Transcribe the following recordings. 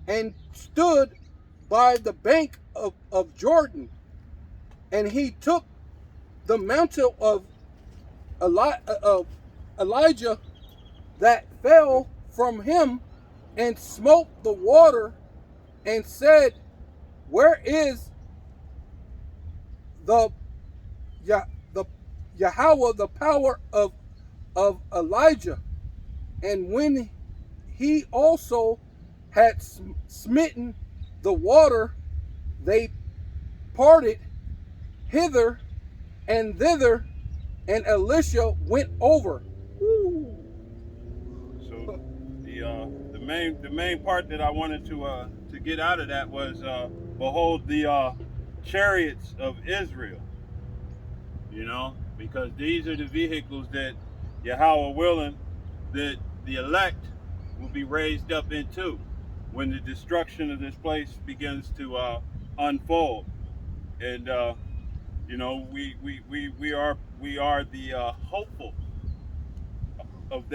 and stood by the bank of Jordan, and he took the mantle of Elijah that fell from him and smote the water and said, where is the Yahweh, the power of Elijah? And when he also had smitten the water, they parted hither and thither, and Elisha went over. Woo. So the main part that I wanted to get out of that was behold the chariots of Israel. You know, because these are the vehicles that Yahweh willing that the elect will be raised up into when the destruction of this place begins to unfold. And you know, we are the hopeful of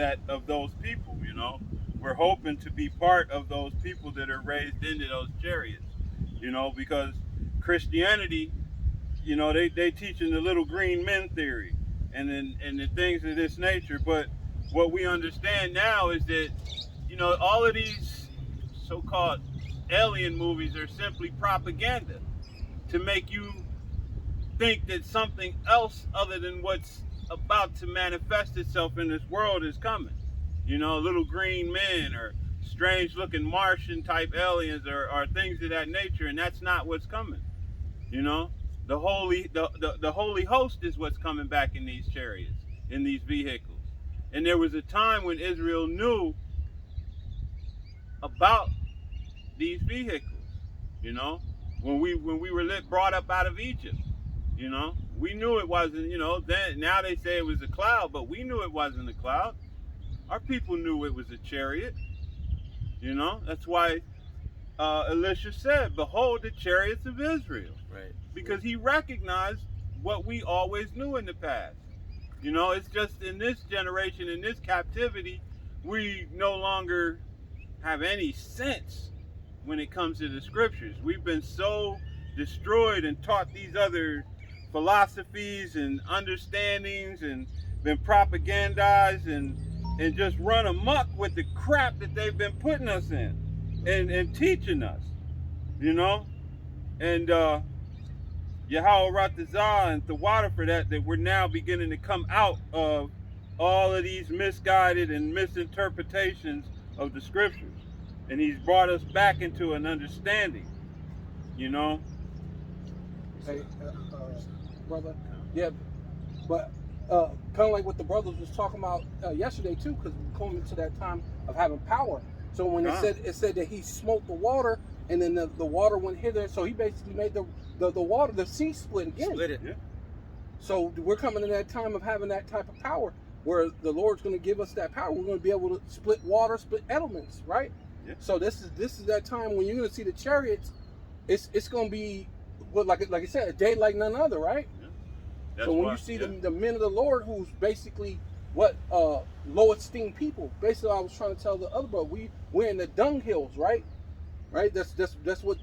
those people. You know, we're hoping to be part of those people that are raised into those chariots. You know, because Christianity, you know, they teaching the little green men theory and the things of this nature. But what we understand now is that, you know, all of these so-called alien movies are simply propaganda to make you think that something else other than what's about to manifest itself in this world is coming. You know, little green men or strange looking Martian type aliens or things of that nature, and that's not what's coming. You know, the holy host is what's coming back in these chariots, in these vehicles. And there was a time when Israel knew about these vehicles. You know, when we were brought up out of Egypt. You know, we knew it wasn't. You know, then now they say it was a cloud, but we knew it wasn't a cloud. Our people knew it was a chariot. You know, that's why Elisha said, "Behold the chariots of Israel." Right. Because he recognized what we always knew in the past. You know, it's just in this generation, in this captivity, we no longer have any sense when it comes to the scriptures. We've been so destroyed and taught these other philosophies and understandings and been propagandized and just run amok with the crap that they've been putting us in and teaching us, you know? And Yahweh Ratazah and the water for that we're now beginning to come out of all of these misguided and misinterpretations of the scriptures. And he's brought us back into an understanding, you know? Hey, brother, yeah, but kind of like what the brothers was talking about yesterday too, because we're coming to that time of having power. So when it said that he smote the water, and then the water went hither, so he basically made the water, the sea split again. Split it. Yeah. So we're coming to that time of having that type of power, where the Lord's going to give us that power. We're going to be able to split water, split elements, right? Yeah. So this is that time when you're going to see the chariots. It's going to be, well, like I said, a day like none other, right? Yeah. So when you see the men of the Lord, who's basically what low esteemed people. Basically, I was trying to tell the other brother, we're in the dunghills, right? Right. That's what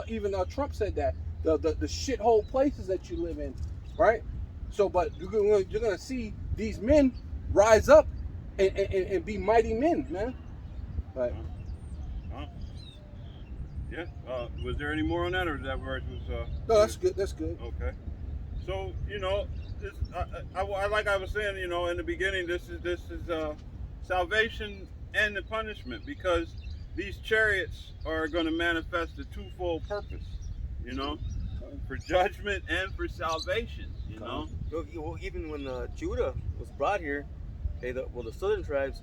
even Trump said, that the shithole places that you live in, right? So, but you're gonna see these men rise up and be mighty men, man. Right. Yeah. Was there any more on that, or that verse was? No, that's good. That's good. Okay. So, you know, this, like I was saying, you know, in the beginning, this is salvation and the punishment, because these chariots are going to manifest a twofold purpose, you know, for judgment and for salvation, you know. Well, even when Judah was brought here, the southern tribes,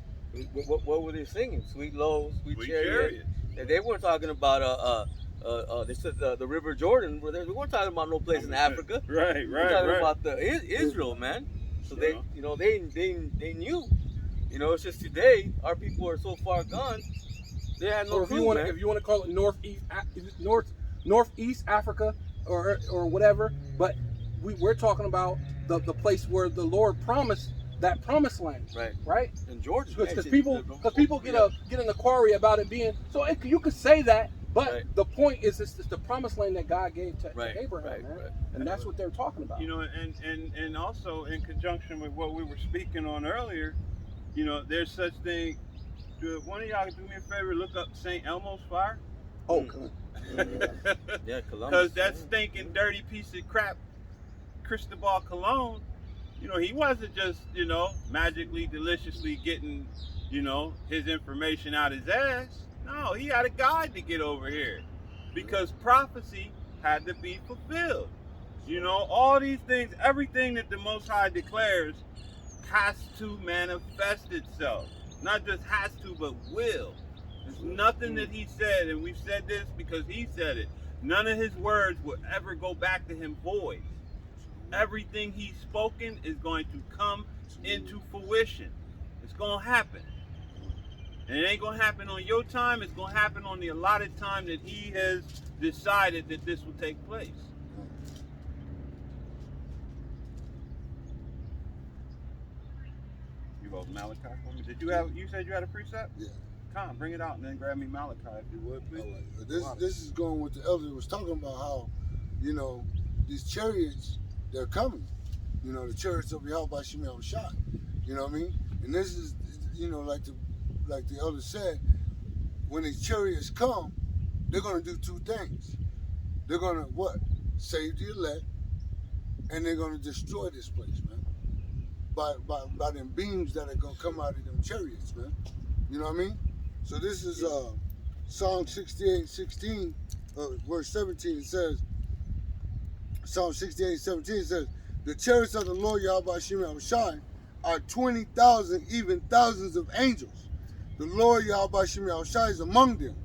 what were they singing? Sweet low, sweet chariot. And they weren't talking about they said the River Jordan. We weren't talking about no place in Africa. Right. We're talking about the Israel, man. So they knew. You know, it's just today our people are so far gone. They had no clue, man. If you want to call it northeast Africa or whatever, but we're talking about the place where the Lord promised that promised land, right? In Georgia, Because people get in the quarry about it being so. You could say that, but the point is, it's the promised land that God gave to Abraham, man, and that's what they're talking about. You know, and also in conjunction with what we were speaking on earlier, you know, there's such thing. One of y'all do me a favor, look up St. Elmo's fire. Oh, yeah, Columbus. Because that stinking dirty piece of crap, Cristobal Colon, you know, he wasn't just, you know, magically, deliciously getting, you know, his information out his ass. No, he had a guide to get over here because prophecy had to be fulfilled. You know, all these things, everything that the Most High declares has to manifest itself. Not just has to, but will. There's nothing that he said, and we've said this because he said it. None of his words will ever go back to him void. Everything he's spoken is going to come into fruition. It's going to happen. And it ain't going to happen on your time. It's going to happen on the allotted time that he has decided that this will take place. You wrote Malachi for me? Did you have? You said you had a precept? Yeah. Come on, bring it out and then grab me Malachi if you would, please. All right. This is going with the elder was talking about how, you know, these chariots, they're coming. You know, the chariots of Yahweh Shemel shot. You know what I mean? And this is, you know, like the elder said, when these chariots come, they're going to do two things. They're going to, what? Save the elect, and they're going to destroy this place, man. By them beams that are going to come out of them chariots, man. You know what I mean? So this is Psalm 68:16, verse 17. It says, Psalm 68:17 says, the chariots of the Lord Yahweh Shem Shai are 20,000, even thousands of angels. The Lord Yahweh Shem Shai is among them,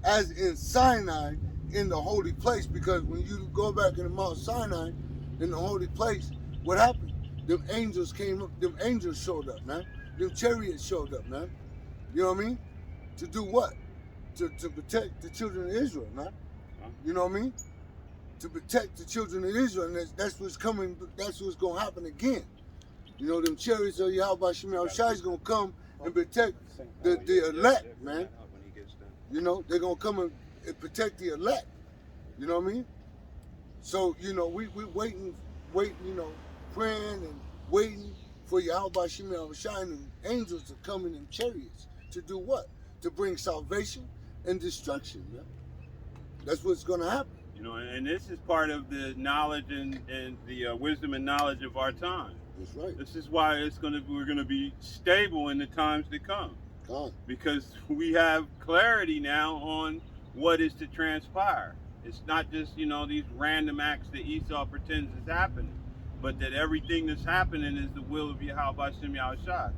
as in Sinai in the holy place. Because when you go back in the Mount Sinai, in the holy place, what happened? Them angels came up, them angels showed up, man. Them chariots showed up, man. You know what I mean? To do what? To protect the children of Israel, man. You know what I mean? To protect the children of Israel, and that's what's coming. That's what's gonna happen again. You know, them chariots of Yahweh Shem Shai is gonna come and protect the elect, man. You know, they're gonna come and protect the elect. You know what I mean? So, you know, we waiting, you know, praying and waiting for Yahweh Shem Shai and angels to come in them chariots to do what? To bring salvation and destruction, man. That's what's gonna happen. You know, and this is part of the knowledge and the wisdom and knowledge of our time. That's right. This is why we're gonna be stable in the times to come. Because we have clarity now on what is to transpire. It's not just, you know, these random acts that Esau pretends is happening, but that everything that's happening is the will of Yahweh Shem Shai.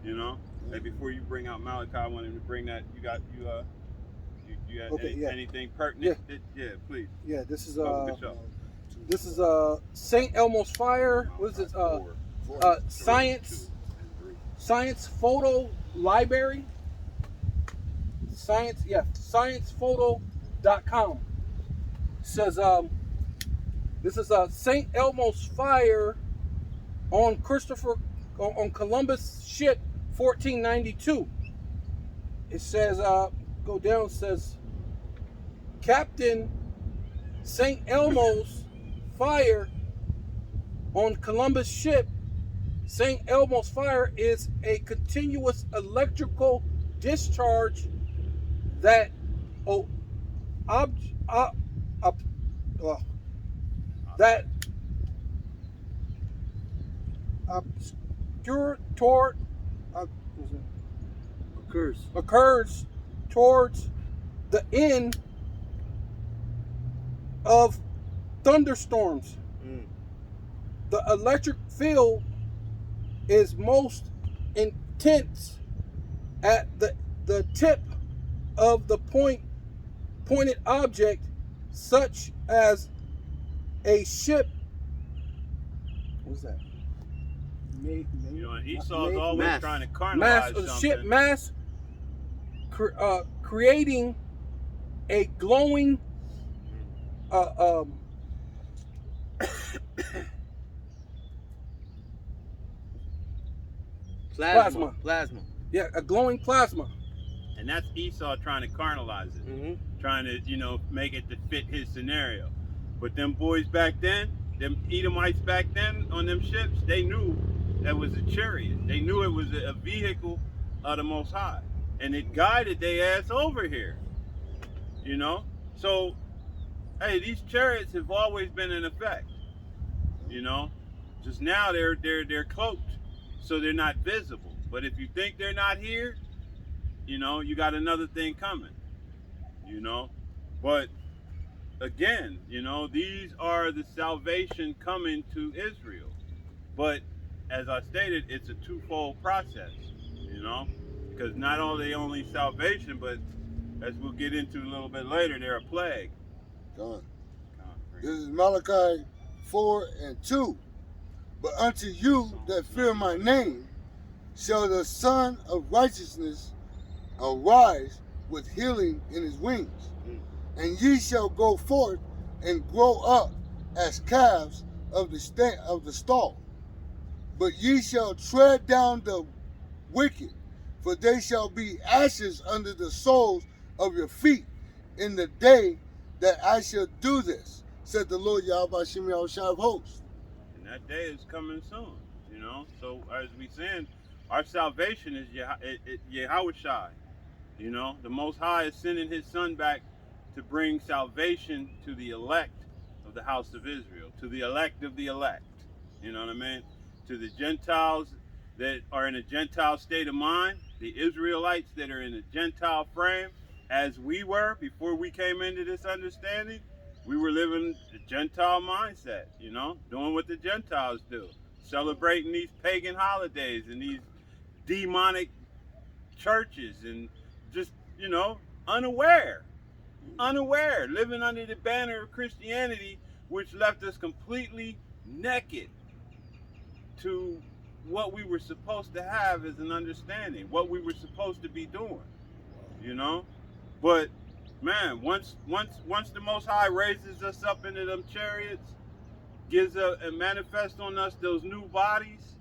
You know? And before you bring out Malachi, I wanted to bring that. You had anything pertinent? Yeah, please. Yeah, this is St. Elmo's fire. What is it? Science Photo Library. Sciencephoto.com. It says this is St. Elmo's fire on Columbus ship 1492. It says go down. It says Captain St. Elmo's fire on Columbus ship. St. Elmo's fire is a continuous electrical discharge that occurs towards the end of thunderstorms. The electric field is most intense at the tip of the pointed object, such as a ship. What's that? You know, and Esau's always trying to carnalize something. Creating a glowing Plasma. Yeah, a glowing plasma. And that's Esau trying to carnalize it, trying to, make it to fit his scenario. But them boys back then, them Edomites back then on them ships, they knew that was a chariot. They knew it was a vehicle of the Most High. And it guided their ass over here, So, hey, these chariots have always been in effect, Just now they're cloaked, so they're not visible. But if you think they're not here, you got another thing coming, But again, these are the salvation coming to Israel. But as I stated, it's a twofold process, because not only salvation, but as we'll get into a little bit later, they're a plague. God. This is Malachi 4:2. But unto you that fear my name shall the Son of Righteousness arise with healing in his wings. And ye shall go forth and grow up as calves of the stall. But ye shall tread down the wicked, for they shall be ashes under the soles of your feet in the day that I shall do this, said the Lord Yahweh Shem Yahushua of hosts. And that day is coming soon, So as we saying, our salvation is Yahushua. The Most High is sending his Son back to bring salvation to the elect of the house of Israel, to the elect of the elect. You know what I mean? To the Gentiles that are in a Gentile state of mind, the Israelites that are in a Gentile frame, as we were before we came into this understanding. We were living the Gentile mindset, doing what the Gentiles do, celebrating these pagan holidays and these demonic churches and just, unaware, living under the banner of Christianity, which left us completely naked to what we were supposed to have as an understanding, what we were supposed to be doing, But man, once the Most High raises us up into them chariots, gives and manifests on us those new bodies,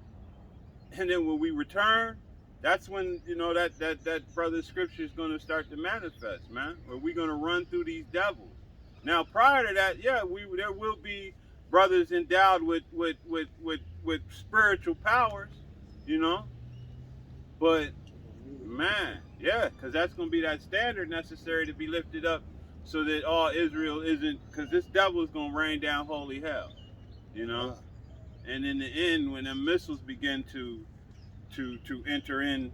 and then when we return, that's when that brother's scripture is going to start to manifest, man. Where we're going to run through these devils. Now, prior to that, there will be brothers endowed with spiritual powers, But man, because that's going to be that standard necessary to be lifted up, so that all Israel isn't, because this devil is going to rain down holy hell, And in the end, when the missiles begin to enter in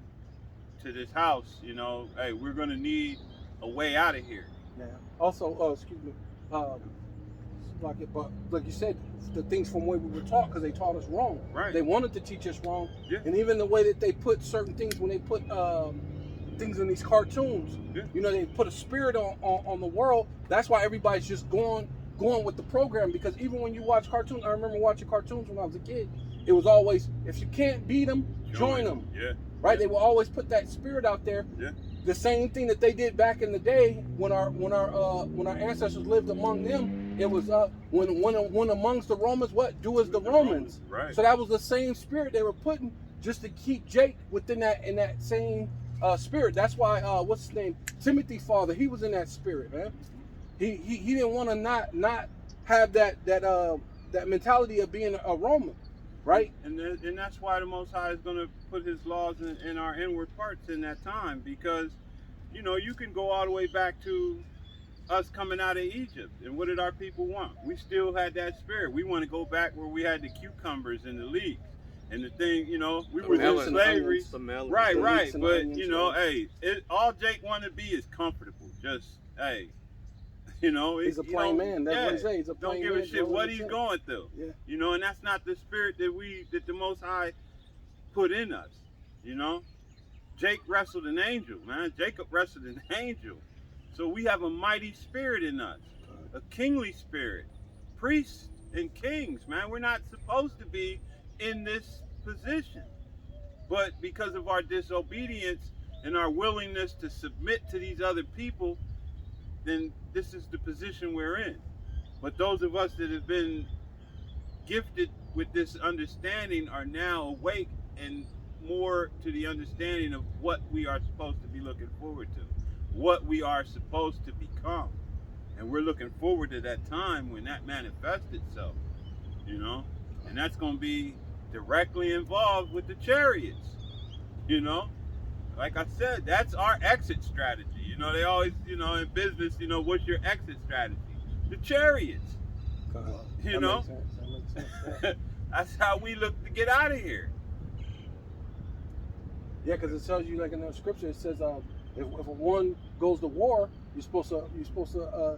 to this house, hey, we're going to need a way out of here. Yeah. Also, excuse me, like you said, the things from where we were taught, because they taught us wrong. Right. They wanted to teach us wrong. Yeah. And even the way that they put certain things, when they put things in these cartoons, they put a spirit on the world. That's why everybody's just going with the program, because even when you watch cartoons, I remember watching cartoons when I was a kid, it was always, if you can't beat them, join them. Yeah. Right? They will always put that spirit out there. Yeah. The same thing that they did back in the day when our ancestors lived among them. It was when amongst the Romans, what do as the Romans. Right. So that was the same spirit they were putting just to keep Jake within in that same spirit. That's why what's his name, Timothy's father, he was in that spirit, man. He didn't want to not have that mentality of being a Roman. Right? And that's why the Most High is going to put his laws in our inward parts in that time, because, you can go all the way back to us coming out of Egypt. And what did our people want? We still had that spirit. We want to go back where we had the cucumbers and the leeks and the thing, we were in slavery. Right. But, hey, all Jake wanted to be is comfortable. Just, hey. He's a plain man. That's what he says. He's a plain man. Don't give a shit what he's going through. Yeah. And that's not the spirit that the Most High put in us. Jake wrestled an angel, man. Jacob wrestled an angel. So we have a mighty spirit in us, a kingly spirit, priests and kings, man. We're not supposed to be in this position, but because of our disobedience and our willingness to submit to these other people, then this is the position we're in. But those of us that have been gifted with this understanding are now awake and more to the understanding of what we are supposed to be looking forward to, what we are supposed to become. And we're looking forward to that time when that manifests itself, you know? And that's going to be directly involved with the chariots, you know? Like I said, that's our exit strategy. You know, they always, you know, in business, you know, what's your exit strategy? The chariots, you know? That makes sense. That's how we look to get out of here. Yeah, because it tells you, like in the scripture, it says, if one goes to war, you're supposed to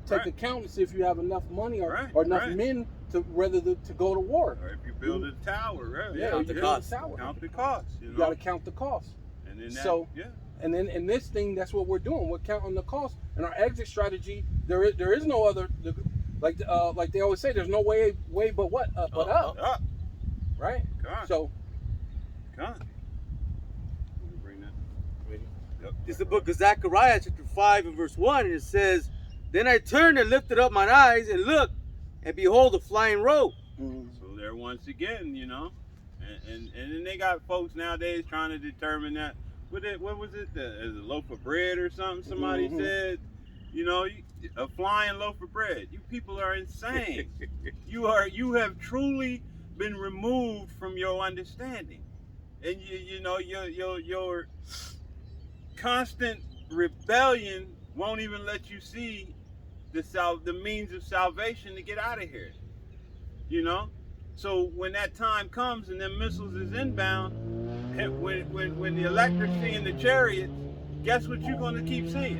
take Right. account and see if you have enough money or, Right, or enough right. men to go to war. Or if you build a tower, right? Yeah, Count the you cost. build a tower. Count the cost, you know? You got to count the cost. And then that, So- yeah. And then in this thing, that's what we're doing. We're counting the cost. And our exit strategy, there is no other. Like they always say, there's no way but what but up, Up. right? Con. So Con. Bring that. Ready? Yep. It's the book of Zechariah, chapter 5 and verse 1, and it says, "Then I turned and lifted up mine eyes and looked, and behold, a flying robe." So there once again, you know, and then they got folks nowadays trying to determine that. What was it? A loaf of bread or something? Somebody Mhm. said, you know, a flying loaf of bread. You people are insane. You have truly been removed from your understanding, and you know your constant rebellion won't even let you see the means of salvation to get out of here. You know, so when that time comes and them missiles is inbound, and when the elect are seeing the chariots, guess what you're gonna keep seeing?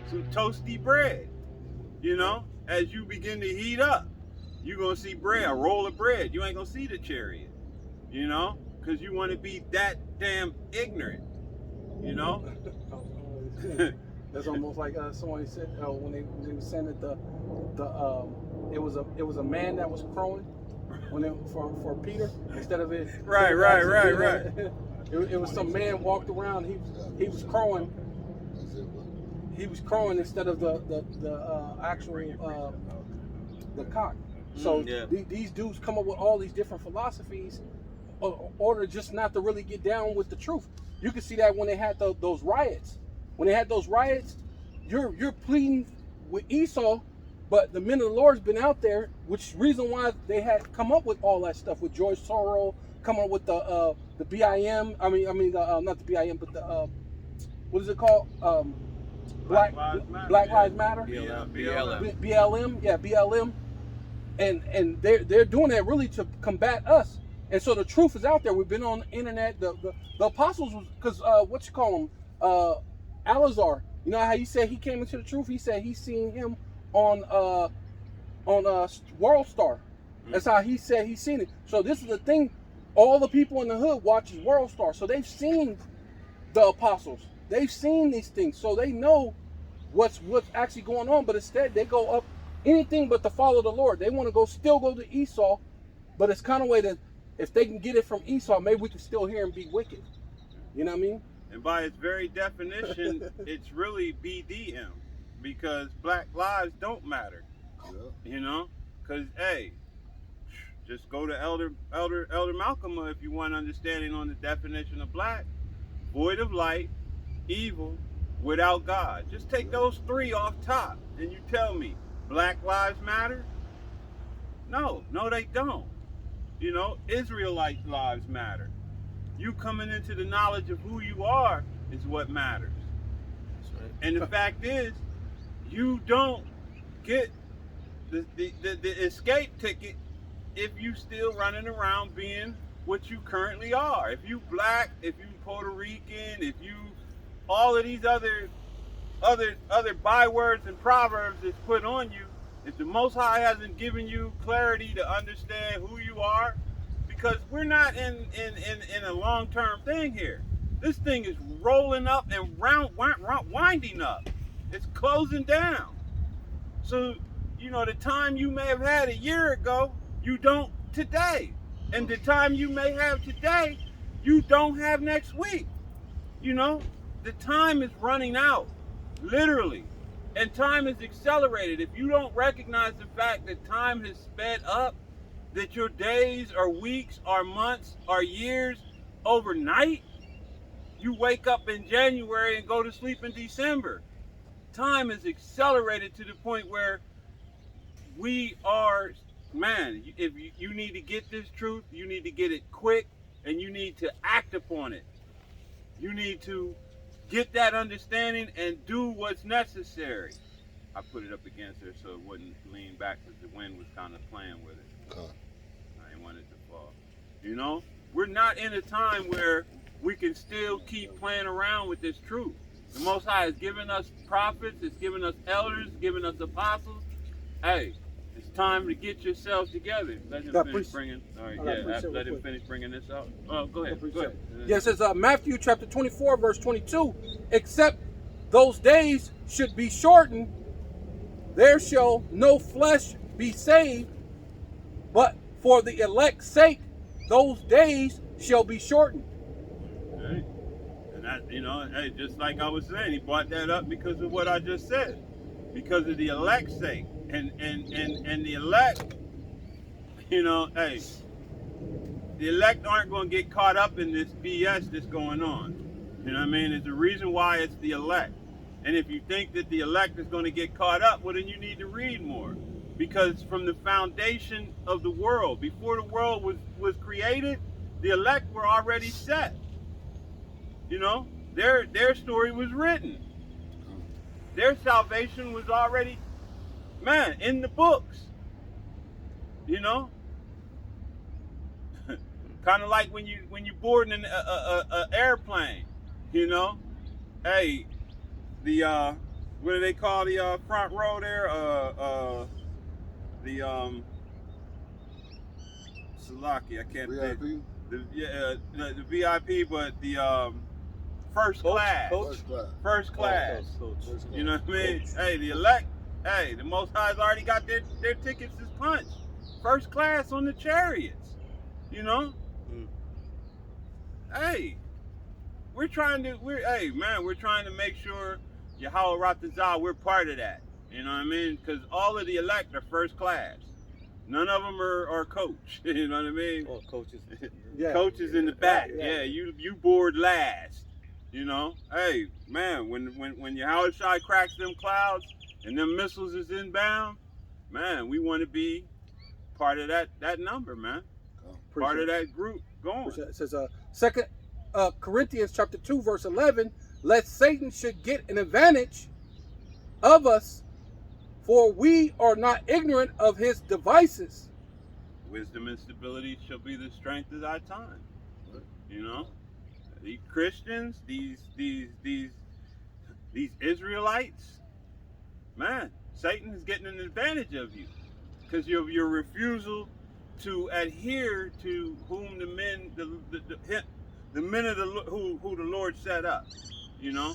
Some toasty bread. You know, as you begin to heat up, you're gonna see bread, a roll of bread. You ain't gonna see the chariot. You know, because you want to be that damn ignorant. You know. That's almost like somebody said when they were saying that it was a man that was crowing for Peter instead of it. Right. It was some man walked around. He was crowing. He was crowing instead of the actual the cock. So Yeah. these dudes come up with all these different philosophies in order just not to really get down with the truth. You can see that when they had those riots. When they had those riots, you're pleading with Esau, but the men of the Lord's been out there, which reason why they had come up with all that stuff with George Soros, coming up with the BIM. I mean not the BIM, but the what is it called? Black Lives Matter. BLM, yeah, BLM, and they're doing that really to combat us. And so the truth is out there. We've been on the internet. The apostles was because what you call him, Alazar. You know how he said he came into the truth. He said he seen him on World Star. That's how he said he seen it. So this is the thing. All the people in the hood watches World Star, so they've seen the apostles. They've seen these things, so they know what's actually going on. But instead, they go up anything but to follow the Lord. They want to still go to Esau, but it's kind of way that if they can get it from Esau, maybe we can still hear him be wicked. You know what I mean? And by its very definition, it's really BDM, because Black lives don't matter. Yeah. You know, because hey, just go to Elder Malcolm if you want understanding on the definition of black: void of light, evil, without God. Just take those three off top, and you tell me Black lives matter? No, they don't. You know, Israelite lives matter. You coming into the knowledge of who you are is what matters. That's right. And the fact is, you don't get the escape ticket if you still running around being what you currently are. If you black, if you Puerto Rican, if you all of these other bywords and proverbs that's put on you, if the Most High hasn't given you clarity to understand who you are, because we're not in a long-term thing here. This thing is rolling up and winding up. It's closing down. So, you know, the time you may have had a year ago, you don't today. And the time you may have today, you don't have next week. You know, the time is running out, literally. And time is accelerated. If you don't recognize the fact that time has sped up, that your days or weeks or months or years overnight. You wake up in January and go to sleep in December. Time is accelerated to the point where we are, man, if you need to get this truth, you need to get it quick, and you need to act upon it. You need to get that understanding and do what's necessary. I put it up against her so it wouldn't lean back because the wind was kind of playing with it. I didn't want it to fall. You know, we're not in a time where we can still keep playing around with this truth. The Most High has given us prophets, it's given us elders, given us apostles. Hey, it's time to get yourselves together. Let him finish bringing. All right, yeah. Let him finish bringing this out. Oh, go ahead. Go ahead. Yeah, it says Matthew chapter 24, verse 22. Except those days should be shortened, there shall no flesh be saved, but for the elect's sake, those days shall be shortened. Hey. And that, you know, hey, just like I was saying, he brought that up because of what I just said, because of the elect's sake. And the elect, you know, hey, the elect aren't going to get caught up in this BS that's going on. You know what I mean? There's a reason why it's the elect. And if you think that the elect is going to get caught up, well, then you need to read more. Because from the foundation of the world, before the world was created, the elect were already set. You know, their story was written. Their salvation was already, man, in the books. You know, kind of like when you board in a airplane. You know, hey, the what do they call the front row there? Salaki, I can't think. The VIP, but the first class. First class. You know what I mean? Hey, the elect. Hey, the Most High's already got their tickets as punched. First class on the chariots. You know? Hey, we're trying to make sure Yahweh Ratazah, we're part of that. You know what I mean? Because all of the elect are first class. None of them are coach. You know what I mean? Oh, coaches. Yeah. Coaches in the back. Yeah, you board last. You know? Hey, man, when Yahweh Shai cracks them clouds and them missiles is inbound, man, we want to be part of that number, man. Part of that group going. It says 2 Corinthians chapter 2, verse 11, lest Satan should get an advantage of us, for we are not ignorant of his devices. Wisdom and stability shall be the strength of thy time. You know? These Christians, these Israelites, man, Satan is getting an advantage of you because of your refusal to adhere to whom the men of who the Lord set up. You know,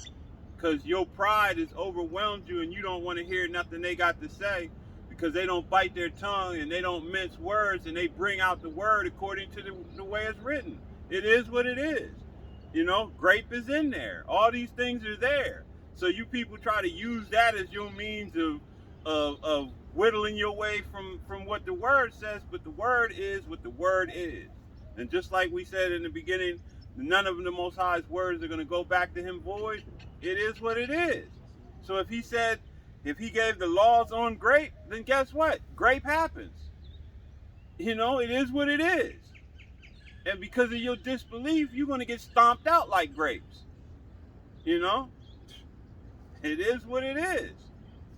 because your pride has overwhelmed you and you don't want to hear nothing they got to say because they don't bite their tongue and they don't mince words and they bring out the word according to the way it's written. It is what it is. You know, grape is in there. All these things are there. So you people try to use that as your means of whittling your way from what the word says, but the word is what the word is. And just like we said in the beginning, none of the Most High's words are going to go back to him void. It is what it is. So if he gave the laws on grape, then guess what? Grape happens. You know, it is what it is. And because of your disbelief, you're going to get stomped out like grapes. You know? It is what it is.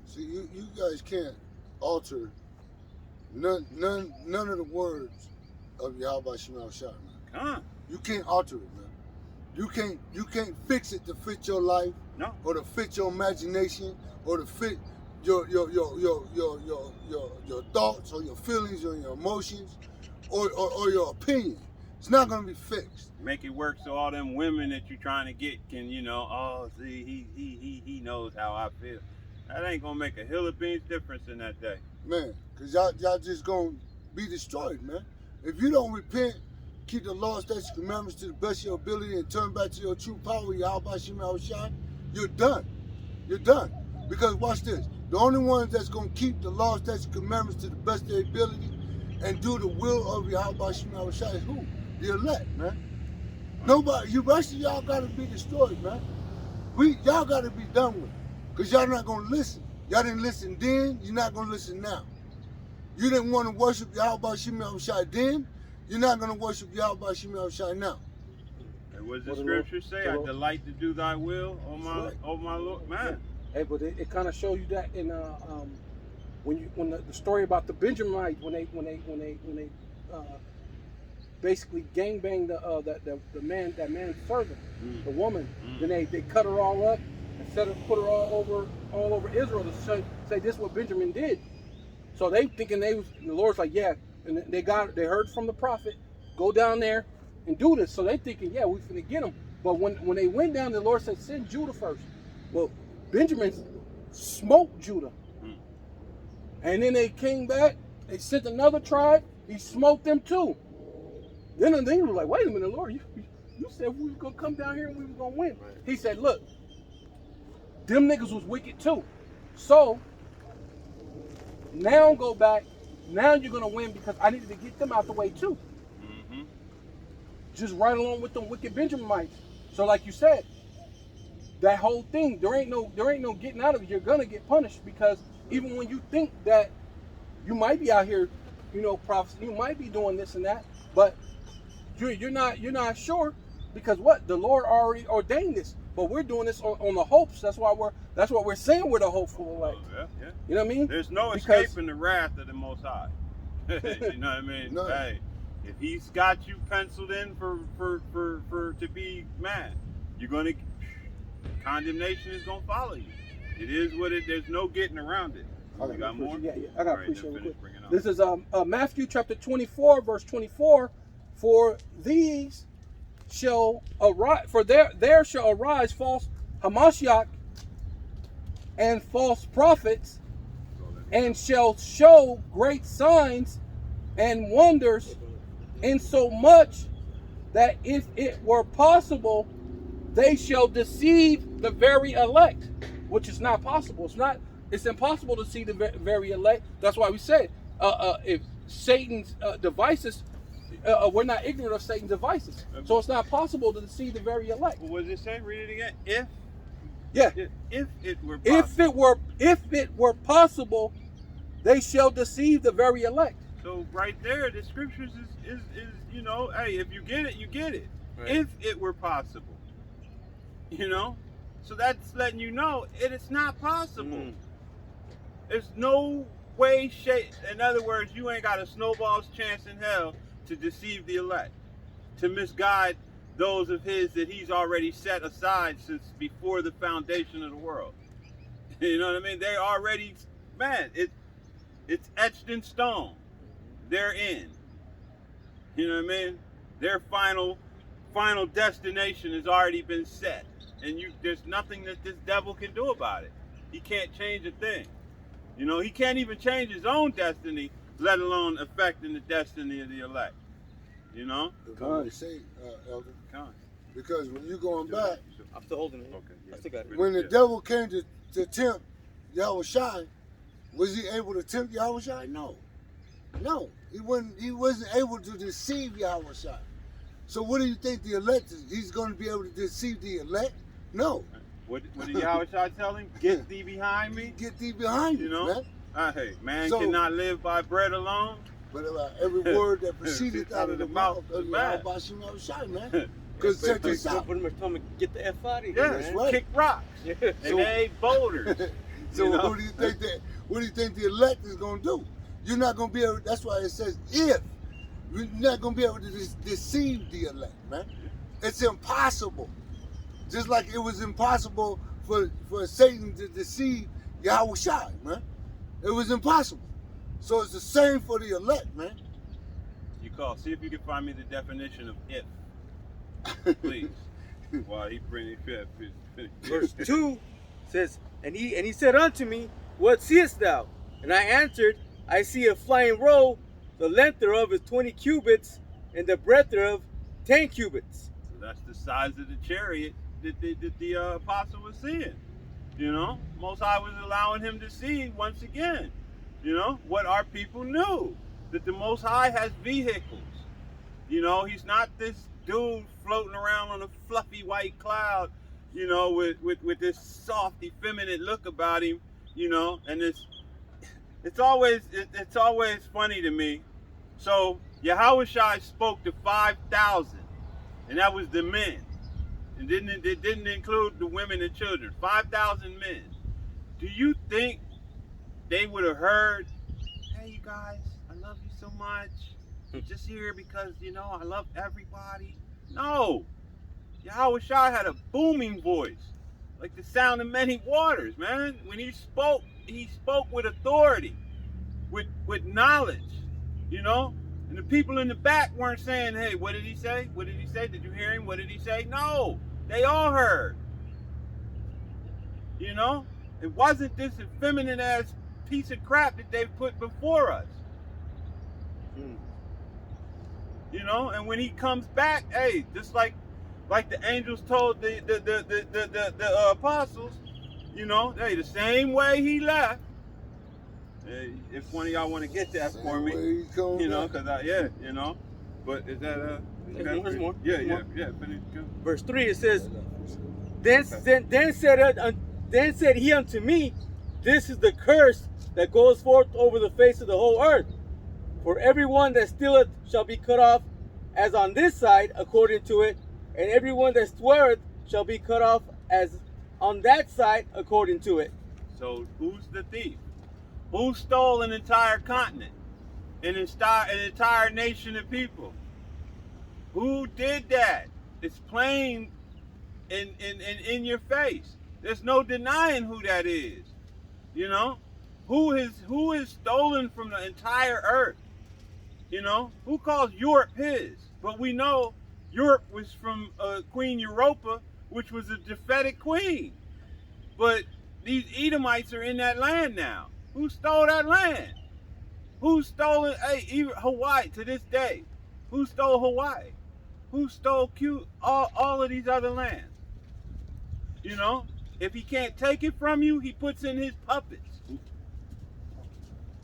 See, you guys can't alter none of the words of Yahweh Shema Shah, man. Come on. You can't alter it, man. You can't fix it to fit your life, No. or to fit your imagination, or to fit your thoughts, or your feelings, or your emotions, or your opinion. It's not gonna be fixed. Make it work so all them women that you're trying to get can, you know, oh, see, he knows how I feel. That ain't gonna make a hill of beans difference in that day. Man, because y'all just gonna be destroyed, man. If you don't repent, keep the law, statutes, commandments to the best of your ability, and turn back to your true power, Yahweh Shema Shai, you're done. You're done. Because watch this. The only ones that's gonna keep the law, statutes, commandments to the best of their ability and do the will of Yahweh Shema Shai is who? The elect, man. Nobody, you rest of y'all gotta be destroyed, man. Y'all gotta be done with it. Cause y'all not gonna listen. Y'all didn't listen then, you're not gonna listen now. You didn't want to worship Yahweh Shemel Shai then, you're not gonna worship Yahweh Shemel Shai now. And what does the scripture say? I delight to do thy will, oh my Lord, man. Hey, but it kind of shows you that in when the story about the Benjamites when they basically gangbanged the man's servant, the woman. Then they cut her all up and put her all over Israel to say this is what Benjamin did. So they thinking the Lord's like, yeah, and they heard from the prophet, go down there and do this. So they thinking, yeah, we finna get them. But when they went down, the Lord said, send Judah first. Well, Benjamin smoked Judah. And then they came back, they sent another tribe, he smoked them too. Then they were like, wait a minute, Lord, you said we was gonna come down here and we was gonna win. Right. He said, look, them niggas was wicked too. So now go back, now you're gonna win because I needed to get them out the way too. Just right along with them wicked Benjaminites. So like you said, that whole thing, there ain't no getting out of it. You're gonna get punished because even when you think that you might be out here, prophecy, you might be doing this and that, but you're not sure because what? The Lord already ordained this. But we're doing this on the hopes. That's what we're saying we're the hopeful elect. Yeah. You know what I mean? There's no escaping the wrath of the Most High. You know what I mean? No. Hey, if He's got you penciled in for to be mad, you're gonna condemnation is gonna follow you. It is what it. There's no getting around it. You got more? Yeah. I got to appreciate it. This is Matthew chapter 24, verse 24. For these shall arise, for there shall arise false Hamashiach and false prophets, and shall show great signs and wonders, insomuch that if it were possible, they shall deceive the very elect, which is not possible. It's impossible to see the very elect. That's why we said, if Satan's devices, we're not ignorant of Satan's devices. So it's not possible to deceive the very elect. Well, what does it say? Read it again. If it were possible. If it were possible, they shall deceive the very elect. So right there, the scriptures is hey, if you get it, you get it. Right. If it were possible. So that's letting you know it's not possible. There's no way, shape. In other words, you ain't got a snowball's chance in hell to deceive the elect, to misguide those of His that He's already set aside since before the foundation of the world. You know what I mean? They already, man, it's etched in stone. They're in. You know what I mean? Their final destination has already been set. And there's nothing that this devil can do about it. He can't change a thing. He can't even change his own destiny, let alone affecting the destiny of the elect. Come say, Elder. Because when you're going back, I'm still holding it. Okay. I still got it. when the devil came to tempt Yahweh Shai, was he able to tempt Yahweh Shai? No, he wasn't able to deceive Yahweh Shai. So what do you think the elect is? He's going to be able to deceive the elect? No. What did Yahweh Shai tell him? Get thee behind me. Get thee behind you, man. Hey, man cannot live by bread alone. But every word that proceeded out of the mouth of Yahweh Shai, man. Because check this out. Pretty much told me get the F out of here. Yeah, man. that's right. Kick rocks. Yeah. And they ain't boulders. So what do you think the elect is going to do? You're not going to be able. That's why it says if. You're not going to be able to deceive the elect, man. It's impossible. Just like it was impossible for Satan to deceive Yahweh Shai, man. It was impossible. So it's the same for the elect, man. You call. See if you can find me the definition of if. Please. While he brings it. Verse 2 says, and he said unto me, what seest thou? And I answered, I see a flying roll, the length thereof is 20 cubits, and the breadth thereof 10 cubits. So that's the size of the chariot that the apostle was seeing. Most High was allowing him to see once again. What our people knew, that the Most High has vehicles. He's not this dude floating around on a fluffy white cloud, you know, with this soft, effeminate look about him, you know, and it's always funny to me. So Yahushua spoke to 5,000, and that was the men. And it didn't include the women and children. 5,000 men. Do you think they would have heard, hey, you guys, I love you so much. I'm just here because, you know, I love everybody. No. Yahushua had a booming voice, like the sound of many waters, man. When he spoke with authority, with knowledge, you know? And the people in the back weren't saying, hey, what did he say? What did he say? Did you hear him? What did he say? No, they all heard. You know? It wasn't this effeminate ass piece of crap that they put before us. You know? And when he comes back, hey, just like the angels told the apostles, you know, hey, the same way he left. If one of y'all want to get that for me, you know, because you know, but is that There's more. Yeah. Verse 3, it says, Then said he unto me, this is the curse that goes forth over the face of the whole earth. For everyone that stealeth shall be cut off, as on this side, according to it, and everyone that sweareth shall be cut off, as on that side, according to it. So who's the thief? Who stole an entire continent, an entire nation of people? Who did that? It's plain in your face. There's no denying who that is. You know, who is stolen from the entire earth? You know, who calls Europe his? But we know Europe was from Queen Europa, which was a defeated queen. But these Edomites are in that land now. Who stole that land? Who stole it? Hey, even Hawaii to this day. Who stole Hawaii? Who stole all of these other lands? You know, if he can't take it from you, he puts in his puppets.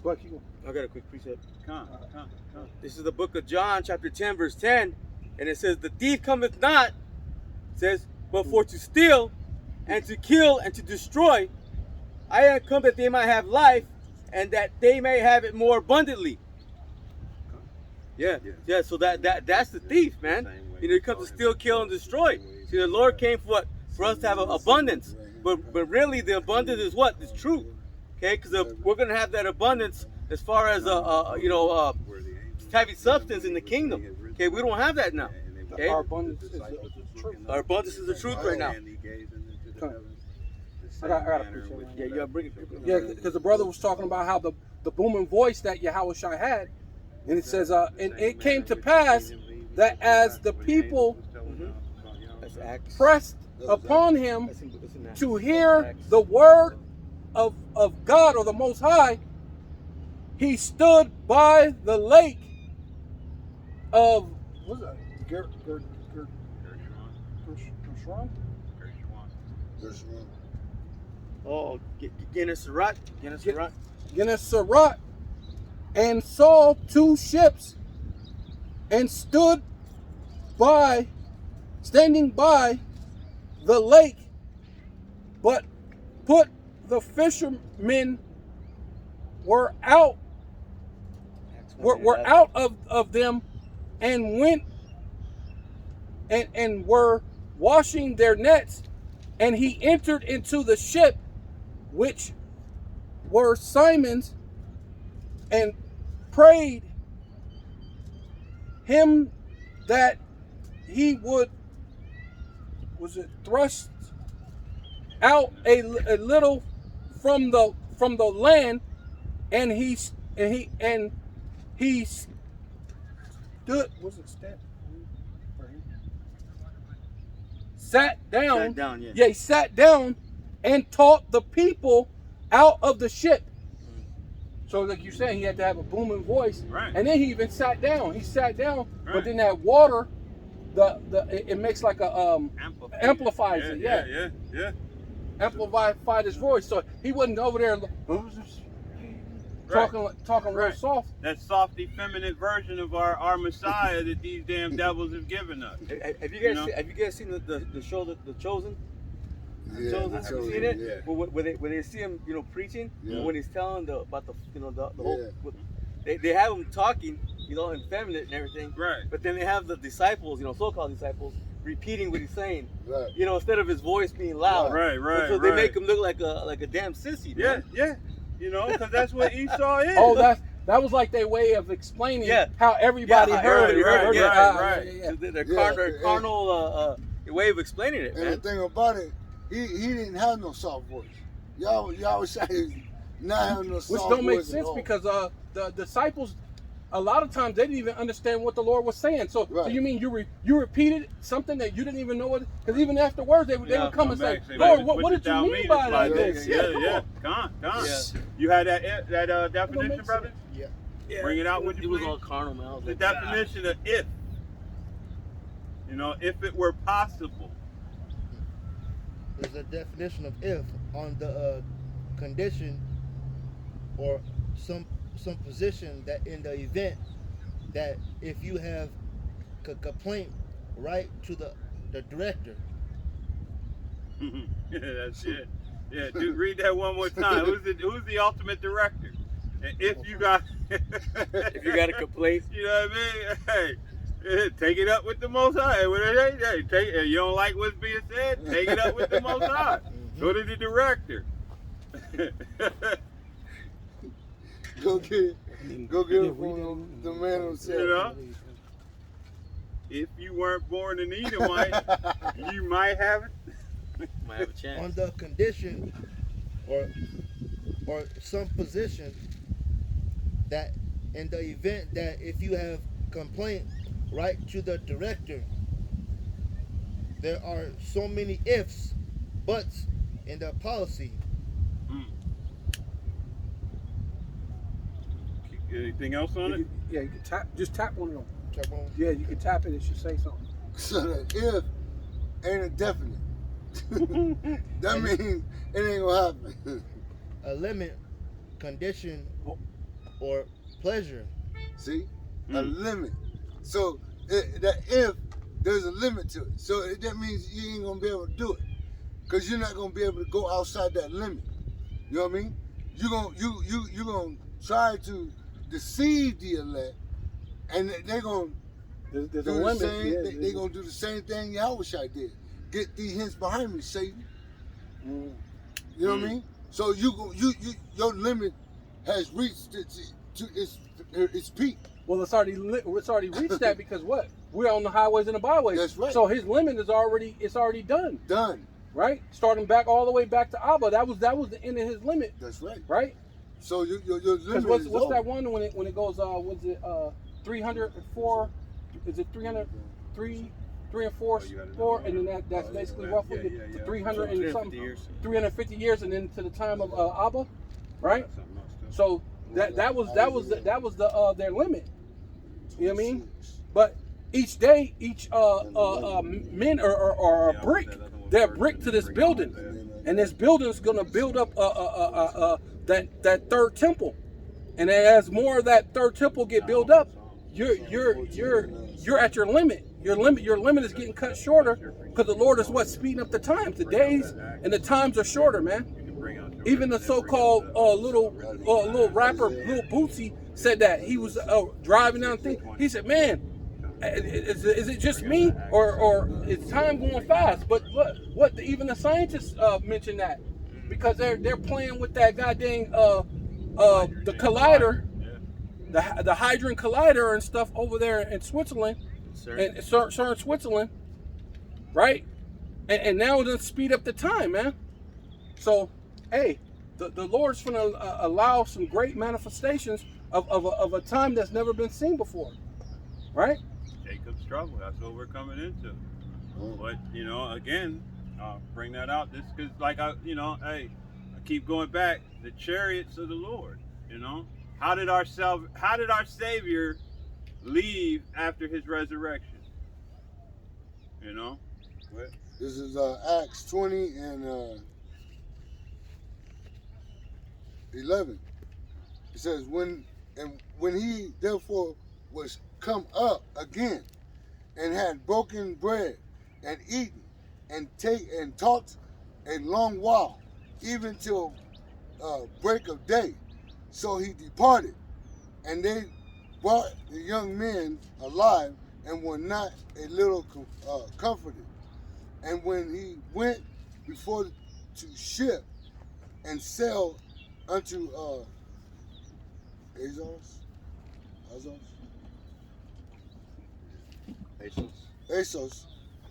Go ahead, keep going. I got a quick precept. Come. This is the book of John, chapter 10, verse 10. And it says, the thief cometh not, it says, but for to steal and to kill and to destroy. I am come that they might have life, and that they may have it more abundantly. Yeah. So that's the thief, man. You know, he comes to steal, kill, and destroy. See, the Lord came for what? For us to have abundance. But really, the abundance is what? It's truth. Okay, because we're gonna have that abundance as far as having substance in the kingdom. Okay, we don't have that now. Okay, Our abundance is the truth. our abundance is the truth right now. I got a precept. Yeah, you gotta bring it. Yeah, because the brother was talking about how the booming voice that Yahushua had, and it says, and it came to pass that as the people pressed upon him to hear the word of God or the Most High, he stood by the lake of what's that? Gershon? Oh, Gennesaret. Gennesaret, and saw two ships, and standing by the lake, but put the fishermen were out of them, and went and were washing their nets, and he entered into the ship, which were Simon's, and prayed him that he would thrust out a little from the land, and he stood. Sat down. Yeah. He sat down and taught the people out of the ship. So like you're saying, he had to have a booming voice. Right. And then he even sat down. He sat down, Right. but then that water, it makes like a amplifies it. Yeah. Amplified his voice. So he wasn't over there. talking real Right. soft. That soft, effeminate version of our Messiah that these damn devils have given us. Have You know? you guys seen the show The Chosen? Yeah, Chosen? the Have you Chosen, seen it? yeah. Where they see him, preaching, Yeah. when he's telling about the whole. Yeah. They have him talking, in feminine and everything. Right. But then they have the disciples, so-called disciples, repeating what he's saying. Right. Instead of his voice being loud. Right. So they make him look like a damn sissy. Man. Yeah. Because that's what Esau is. Oh, that was like their way of explaining how everybody Yeah, heard it. right, Yeah. So their carnal way of explaining it, And man. the thing about it, he didn't have no soft voice. Y'all was saying not having no soft voice. Which don't make at sense all. because the disciples, a lot of times they didn't even understand what the Lord was saying. So Right. you mean you repeated something that you didn't even know what? Because even afterwards they would come and say, back, Lord, what did you mean by that? this? Yeah. Come on. Yeah. You had that definition, makes brother? Yeah, Bring it out, would It you was please? all carnal, man. I was The like, definition of if. If it were possible. There's a definition of if on the condition or some position that in the event that if you have complaint right to the director. Yeah, that's it. Yeah, dude, read that one more time. Who's the ultimate director? And if you got if you got a complaint, you know what I mean? Hey, take it up with the Most High. You don't like what's being said? Take it up with the Most High. Go to the director. Go get it from the man himself. If you weren't born an Edomite, you might have it. might have a chance. On the condition or some position that in the event that if you have complaint right to the director, there are so many ifs, buts in the policy. Anything else on it? You can just tap one of them. Check on. Yeah, you can tap it. It should say something. So that if ain't a definite. That means it ain't gonna happen. A limit, condition, or pleasure. See? A limit. So that if there's a limit to it. So that means you ain't gonna be able to do it. Because you're not gonna be able to go outside that limit. You know what I mean? You're gonna try to deceive the elect, and they're gonna There's do a the limit. same. They're gonna do the same thing Yahushua did. Get these hints behind me, Satan. You know what I mean? So your limit has reached its peak. Well, it's already reached that because what? We're on the highways and the byways. That's right. So his limit is already done. Done. Right? Starting back all the way back to Abba. That was the end of his limit. That's right. Right? So your limit Because is what's over. that one when it goes 304? Is it 300? 3 and 4, and then that's basically roughly the 300 and something, 350 years, and then to the time of Abba, right? So that was their limit. You know what I mean? But each day, each men are a brick. They're a brick to this building, and this building is going to build up that third temple. And as more of that third temple get built up, you're at your limit. Your limit is getting cut shorter because the Lord is speeding up the times. The days and the times are shorter, man. Even the so-called little rapper, Lil Bootsy, said that he was driving down the thing. He said, "Man, is it just me or is time going fast?" But what even the scientists mentioned that because they're playing with that goddamn the collider, the Hadron Collider and stuff over there in Switzerland. And CERN, Switzerland, right? And now it'll speed up the time, man. So, hey, the Lord's going to allow some great manifestations of a time that's never been seen before, right? Jacob's trouble. That's what we're coming into. But again, bring that out. This because, I keep going back. The chariots of the Lord. How did our Savior leave after his resurrection? This is Acts 20 and 11. It says, when he therefore was come up again, and had broken bread, and eaten, and talked a long while, even till break of day. So he departed, and they brought the young men alive, and were not a little comforted. And when he went before to ship, and sailed unto Assos,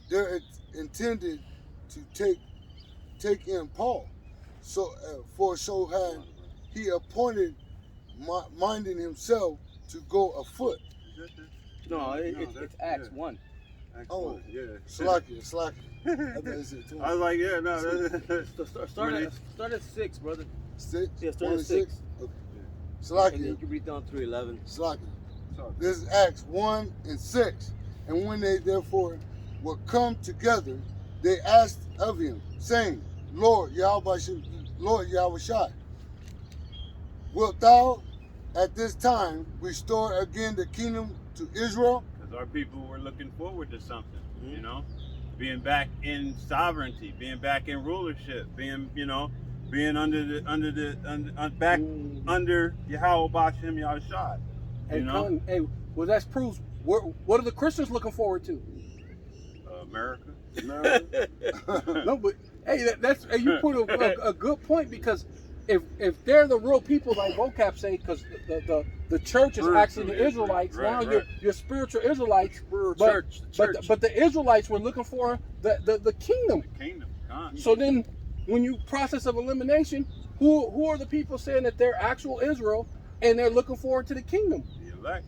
there it intended to take in Paul. So for so had he appointed, minding himself to go afoot. No, it's Acts 1. Oh, yeah. Slacky. I thought it said 20. I was like, yeah, no. Start at 6, brother. 6? Yeah, start at 6. Okay. And then Slacky. you can read down through 11. Slacky. This is Acts 1 and 6. And when they therefore were come together, they asked of him, saying, Lord Yahushua, wilt thou at this time restore again the kingdom to Israel? Because our people were looking forward to something, you know, being back in sovereignty, being back in rulership, being under Yahweh Bashem Yahushua. Hey, Colin, hey, well, that's proves. What are the Christians looking forward to? America. No, but hey, you put a good point, because if they're the real people, like vocab say, because the church is actually the Israelites. Now you're spiritual Israelites, but the Israelites were looking for the kingdom. The kingdom. So then, when you process of elimination, who are the people saying that they're actual Israel and they're looking forward to the kingdom? The elect.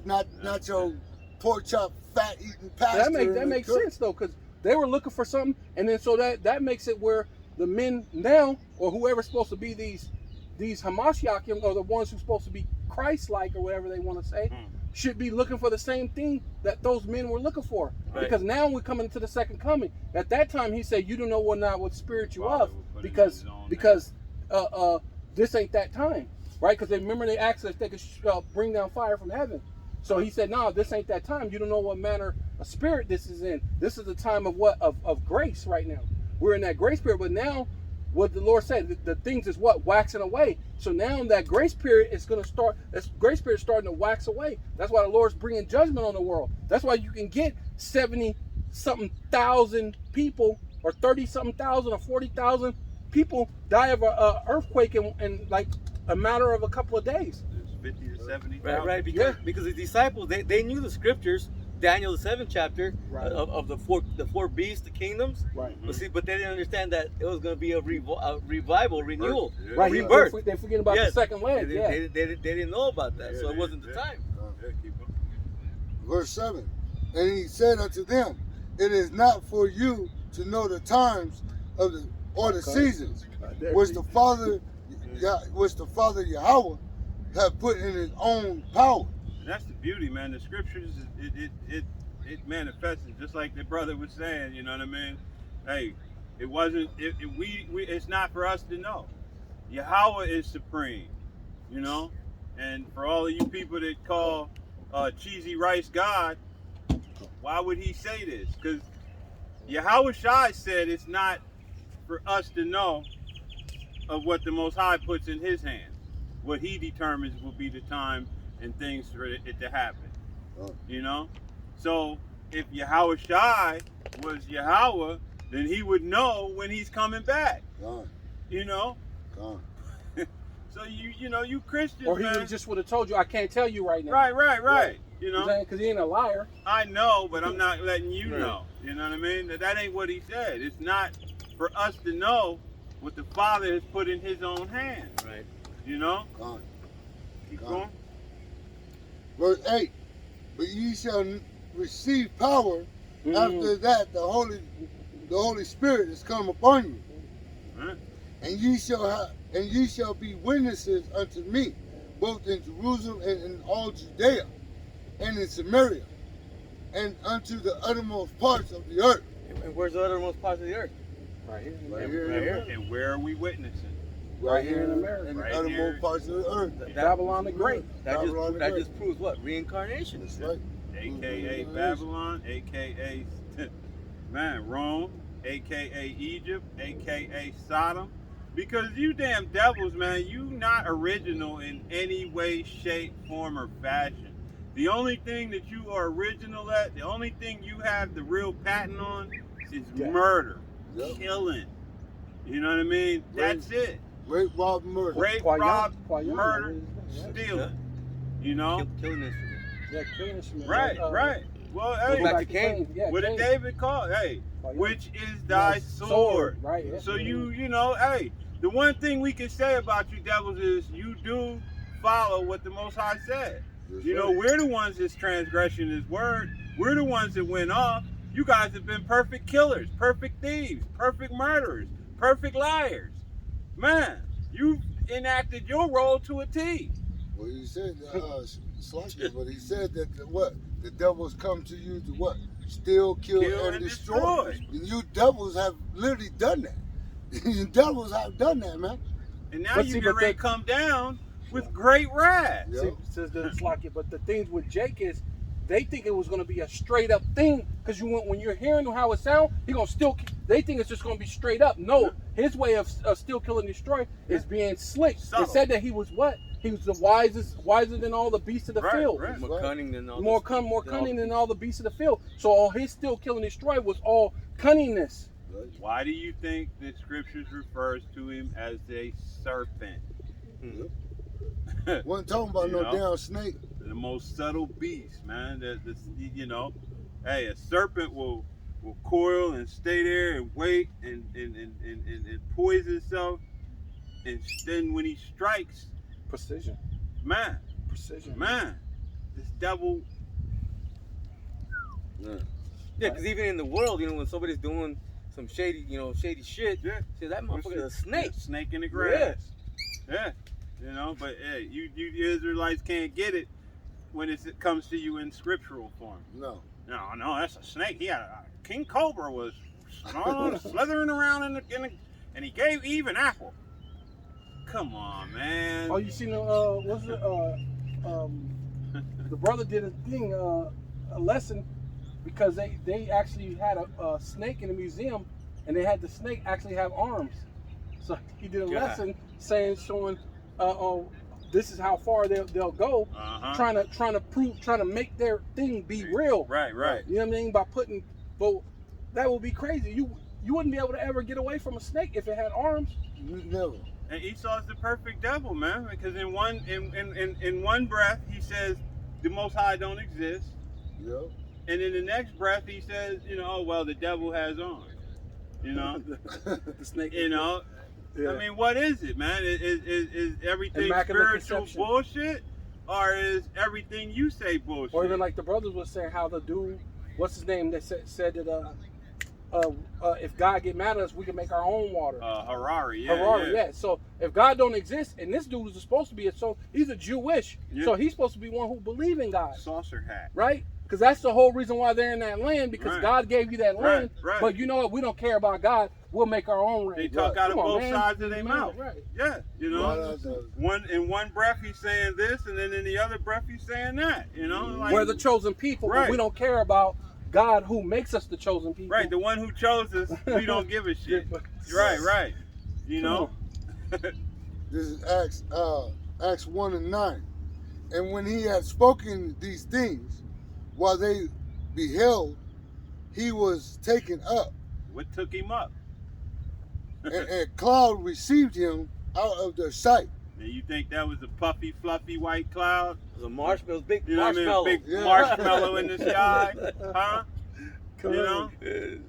Not your pork chop fat eating pastor. That makes sense though, because they were looking for something, and then so that makes it where the men now, or whoever's supposed to be these Hamashiachim, or the ones who's supposed to be Christ-like, or whatever they want to say, should be looking for the same thing that those men were looking for. Right. Because now we're coming into the second coming. At that time, he said, "You don't know what spirit you of, because this ain't that time." Right? Because they remember they asked if they could bring down fire from heaven. So he said, "No, this ain't that time. You don't know what manner of spirit this is in. This is the time of grace right now. We're in that grace period." But now, what the Lord said, the things is waxing away. So now that grace period is going to start. That grace period is starting to wax away. That's why the Lord's bringing judgment on the world. That's why you can get 70-something thousand people, or 30-something thousand, or 40,000 people die of an earthquake in like a matter of a couple of days. 50 to 70. Right. Because the disciples, they knew the scriptures. Daniel the 7th chapter of the four beasts, the kingdoms. Right. But they didn't understand that it was going to be a revival, renewal, rebirth. They're forgetting about the second land. They didn't know about that, so it wasn't the time. Verse 7. And he said unto them, It is not for you to know the times of the seasons, which the Father Yahweh have put in his own power. And that's the beauty, man. The scriptures, it manifests just like the brother was saying. You know what I mean? Hey, it wasn't. It's not for us to know. Yahweh is supreme. You know, and for all of you people that call cheesy rice God, why would he say this? Because Yahweh Shai said it's not for us to know of what the Most High puts in his hands. What he determines will be the time and things for it to happen. You know? So if Yahweh Shai was Yahweh, then he would know when he's coming back. You know? So you Christians, or he man, just would have told you, "I can't tell you right now." Right. You know? Because he ain't a liar. I know, but I'm not letting you know. You know what I mean? That ain't what he said. It's not for us to know what the Father has put in his own hands. Right. You know? Keep going. Verse 8. But ye shall receive power. After that the Holy Spirit is come upon you. Right. And ye shall be witnesses unto me, both in Jerusalem and in all Judea, and in Samaria, and unto the uttermost parts of the earth. And where's the uttermost parts of the earth? Right here. And where are we witnessing? Right here in America. in Right the here. uttermost parts of the earth. Babylon the Great. Babylon the That Great. just proves what? Reincarnation. That's right. AKA Babylon, AKA man, Rome, AKA Egypt, AKA Sodom. Because you damn devils, man, you not original in any way, shape, form, or fashion. The only thing that you are original at, the only thing you have the real patent on is murder, killing. You know what I mean? That's it. Rape, rob, murder. Rape, rob, murder, stealing. You know? Killing instrument. Yeah, killing instrument. Right, right. Well, hey, back to Cain. Yeah, what did Cain. David call? Hey, which is thy sword? Right. Yeah. So you know, hey, the one thing we can say about you devils is you do follow what the Most High said. That's You know, right. we're the ones that's transgressing His word. We're the ones that went off. You guys have been perfect killers, perfect thieves, perfect murderers, perfect liars. Man, you enacted your role to a T. Well, he said, Slakia, but he said that the devils come to you to what? Steal, kill and destroy. And you devils have literally done that. You devils have done that, man. And now But you see, get but ready to come down with great wrath. Yeah. See, says the Slakia, but the things with Jake is they think it was going to be a straight up thing because when you're hearing how it sounds, he gonna still. They think it's just going to be straight up. No, his way of still kill and destroy is being slick. Subtle. It said that he was what? He was the wisest, wiser than all the beasts of the field. Right. More cunning than all More this- cunning than all the beasts of the field. So all his still kill and destroy was all cunningness. Why do you think the scriptures refers to him as a serpent? Wasn't talking about You no know? damn snake. The most subtle beast, man. You know, hey, a serpent will coil and stay there and wait and poison itself, and then when he strikes, Precision. man, this devil. Yeah, because even in the world, you know, when somebody's doing some shady shit, Yeah. see, that motherfucker's a snake. Snake in the grass. Yeah. You know, but hey, you Israelites can't get it when it comes to you in scriptural form. No. No, that's a snake. He had a King Cobra was slithering around in the and he gave Eve an apple. Come on, man. Oh, you seen the what's it? The brother did a thing, a lesson, because they actually had a snake in the museum, and they had the snake actually have arms. So he did a lesson showing, this is how far they'll go, trying to make their thing be real. Right. You know what I mean? By putting, but that would be crazy. You wouldn't be able to ever get away from a snake if it had arms. Never. And Esau's the perfect devil, man, because in one breath he says the Most High don't exist, Yeah. and in the next breath he says, you know, oh well, the devil has arms. You know, The snake. you know. Yeah. I mean, what is it, man? Is everything Immaculate spiritual conception. bullshit, or is everything you say bullshit? Or even like the brothers was saying how the dude, what's his name, that said that if God get mad at us, we can make our own water. Harari, Yeah. So if God don't exist, and this dude is supposed to be he's a Jewish, so he's supposed to be one who believe in God, Saucer hat. right? Because that's the whole reason why they're in that land, because Right. God gave you that land. Right. But you know what? We don't care about God. We'll make our own They rain. talk out of Come on, both man. sides of their mouth. Right. Yeah, you know. Right. In one breath he's saying this, and then in the other breath he's saying that. You know, like We're the chosen people, but Right. we don't care about God who makes us the chosen people. right, the one who chose us, we don't give a shit. Right. You know. This is Acts 1 and 9. And when he had spoken these things, while they beheld, he was taken up, What took him up? and a cloud received him out of their sight. And you think that was a puffy, fluffy white cloud? It was a marshmallow, big You know what I marshmallow. mean? Big Yeah. marshmallow in the sky, huh? Come You on. know?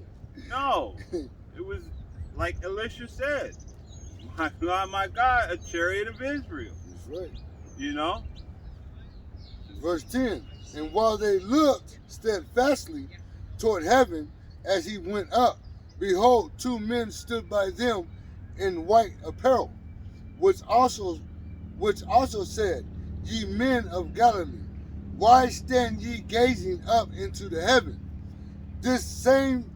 No, it was like Elisha said. My God, a chariot of Israel. That's right. You know? Verse 10. And while they looked steadfastly toward heaven as he went up, behold, two men stood by them in white apparel, which also said, Ye men of Galilee, why stand ye gazing up into the heaven? This same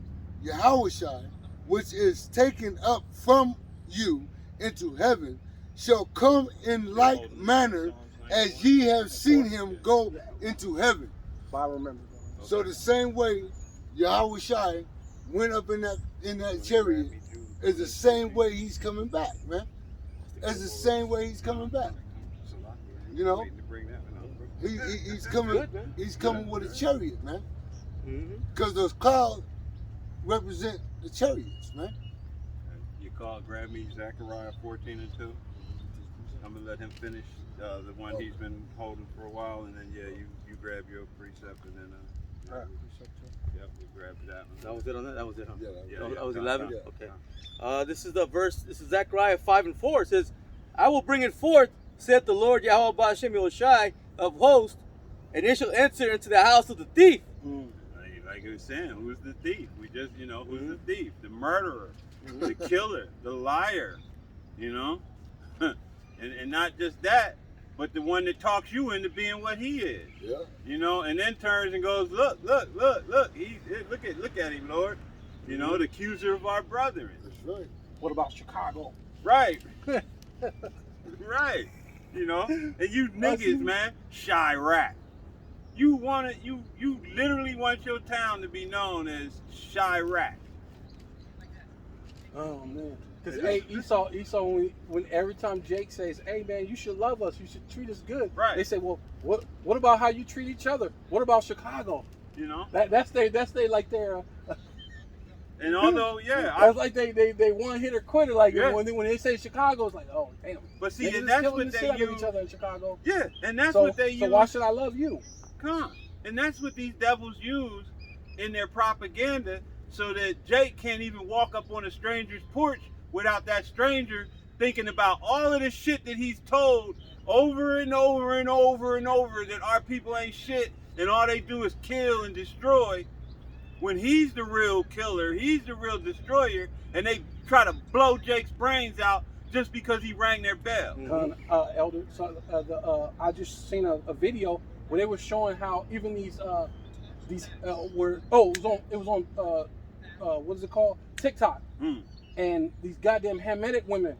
Yahushua, which is taken up from you into heaven shall come in like manner as ye have seen him go into heaven. If I remember. So the same way Yahweh Shai went up in that chariot is the same way he's coming back, man. It's the same way he's coming back. You know, he's coming. He's coming with a chariot, man. Because those clouds represent the chariots, man. You grab me Zechariah 14:2. I'm gonna let him finish the one he's been holding for a while, and then you grab your precept, and then yep, we grab that one. That was it on that. That was it. Huh? Yeah, That was 11. Okay. This is the verse. This is Zechariah 5:4. It says, "I will bring it forth, saith the Lord Yahweh Ba'ashem Yahushai of hosts, and it shall enter into the house of the thief." Like I was saying, who's the thief? We just, who's the thief? The murderer, the killer, the liar, and not just that, but the one that talks you into being what he is. Yeah. And then turns and goes, look, look at him, Lord. The accuser of our brethren. That's right. What about Chicago? Right. Right. And you niggas, man, Chirac. You literally want your town to be known as Chirac. Oh man. Because Esau when every time Jake says, "Hey man, you should love us, you should treat us good," right? They say, "Well, what about how you treat each other? What about Chicago?" That's they like their. And although that's like they one hitter quitter. Like when they say Chicago, it's like, oh damn. But see, and that's that's what what they use each other in Chicago. Yeah, and that's what they use. So why should I love you? Come, and that's what these devils use in their propaganda, so that Jake can't even walk up on a stranger's porch without that stranger thinking about all of the shit that he's told over and over and over and over, that our people ain't shit and all they do is kill and destroy, when he's the real killer, he's the real destroyer, and they try to blow Jake's brains out just because he rang their bell. Elder, I just seen a video where they were showing how even these were it was on what is it called, TikTok. And these goddamn Hamitic women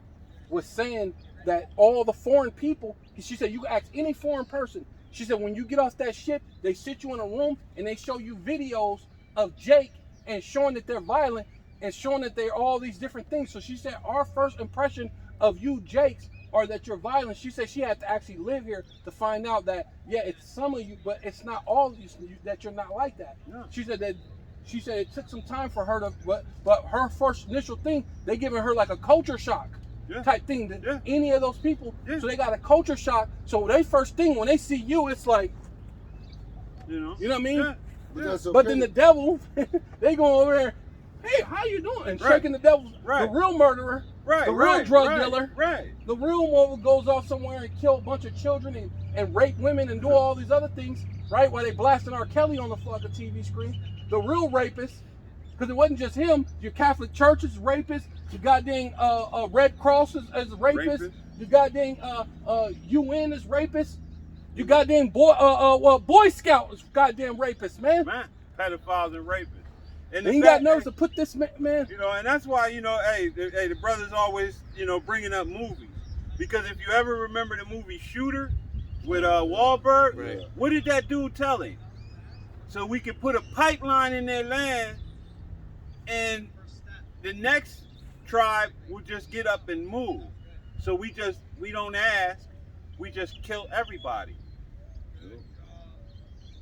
was saying that all the foreign people, she said, you can ask any foreign person. She said, when you get off that ship, they sit you in a room and they show you videos of Jake and showing that they're violent and showing that they're all these different things. So she said, our first impression of you, Jakes, are that you're violent. She said she had to actually live here to find out that, it's some of you, but it's not all of you that you're not like that. No. She said it took some time for her to, but her first initial thing, they giving her like a culture shock type thing to any of those people. So they got a culture shock. So they first thing when they see you, it's like, you know what I mean? Yeah. But then the devil, they go over there, hey, how you doing? And shaking the devil's, the real murderer, the real drug dealer, the real one who goes off somewhere and kill a bunch of children and rape women and do all these other things, right? While they blasting R. Kelly on the fucking TV screen. The real rapist, because it wasn't just him. Your Catholic Church is rapist. Your goddamn Red Cross is rapist. Your goddamn UN is rapist. Your goddamn Boy Scout is goddamn rapist, man. Pedophiles and rapists. And he got nerves to put this man. And that's why the brothers always bringing up movies, because if you ever remember the movie Shooter with Wahlberg, what did that dude tell him? So we could put a pipeline in their land, and the next tribe will just get up and move. So we don't ask, we just kill everybody.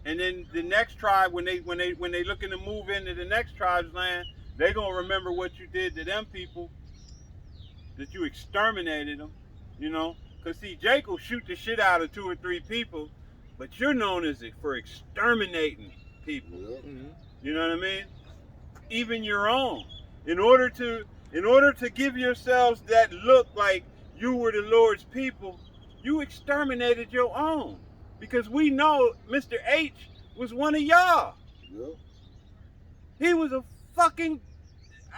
And then the next tribe, when they looking to move into the next tribe's land, they gonna remember what you did to them people, that you exterminated them, Cause see, Jake will shoot the shit out of 2 or 3 people, but you're known as for exterminating people. You know what I mean? Even your own. In order to give yourselves that look like you were the Lord's people, you exterminated your own. Because we know Mr. H was one of y'all. He was a fucking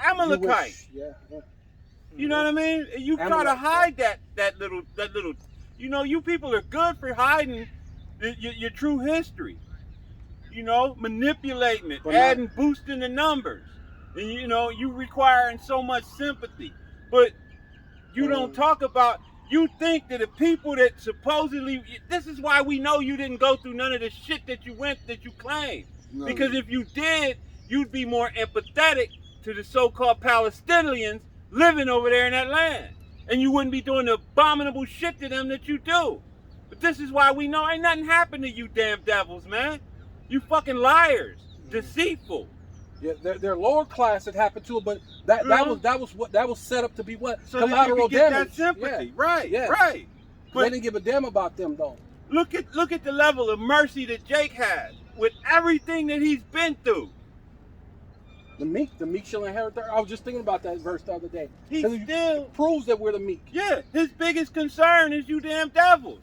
Amalekite. You know what I mean? You try to hide that little. You people are good for hiding your true history. Manipulating it, adding, boosting the numbers, and you requiring so much sympathy. But You don't talk about. You think that the people that supposedly, this is why we know you didn't go through none of the shit that you claim. No. Because if you did, you'd be more empathetic to the so-called Palestinians living over there in that land. And you wouldn't be doing the abominable shit to them that you do. But this is why we know ain't nothing happened to you damn devils, man. You fucking liars, deceitful. Yeah, they're lower class. It happened to it, but that was set up to be what So collateral that you could get damage. that sympathy, Yeah. right? Yeah. Right. But they didn't give a damn about them though. Look at the level of mercy that Jake has with everything that he's been through. The meek shall inherit the earth. I was just thinking about that verse the other day. He 'Cause still it proves that we're the meek. Yeah, his biggest concern is you damn devils.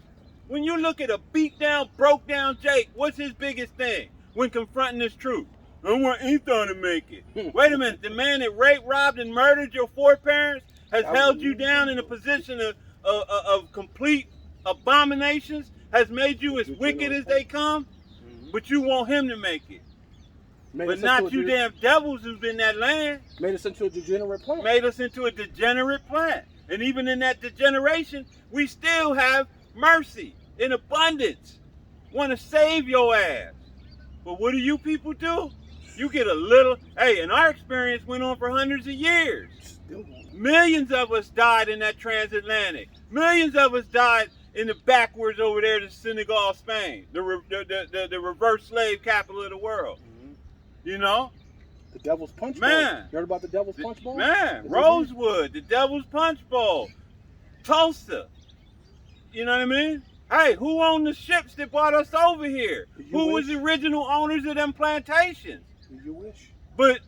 When you look at a beat down, broke down Jake, what's his biggest thing when confronting this truth? I want Ethan to make it. Wait a minute, the man that raped, robbed, and murdered your foreparents has held you down in a position of complete abominations, has made you as wicked as they come, but you want him to make it. But not you damn devils who's in that land. Made us into a degenerate plant. Made us into a degenerate plant. And even in that degeneration, we still have mercy in abundance. Want to save your ass. But what do you people do? You get a little, hey, and our experience went on for hundreds of years. Millions of us died in that transatlantic. Millions of us died in the backwards over there to Senegal, Spain, the reverse slave capital of the world. You know? The Devil's Punch Bowl. Man. You heard about the Devil's Punch Bowl? Man, Rosewood, the Devil's Punch Bowl, Tulsa. You know what I mean? Hey, who owned the ships that brought us over here? Who was the original owners of them plantations? You wish. But,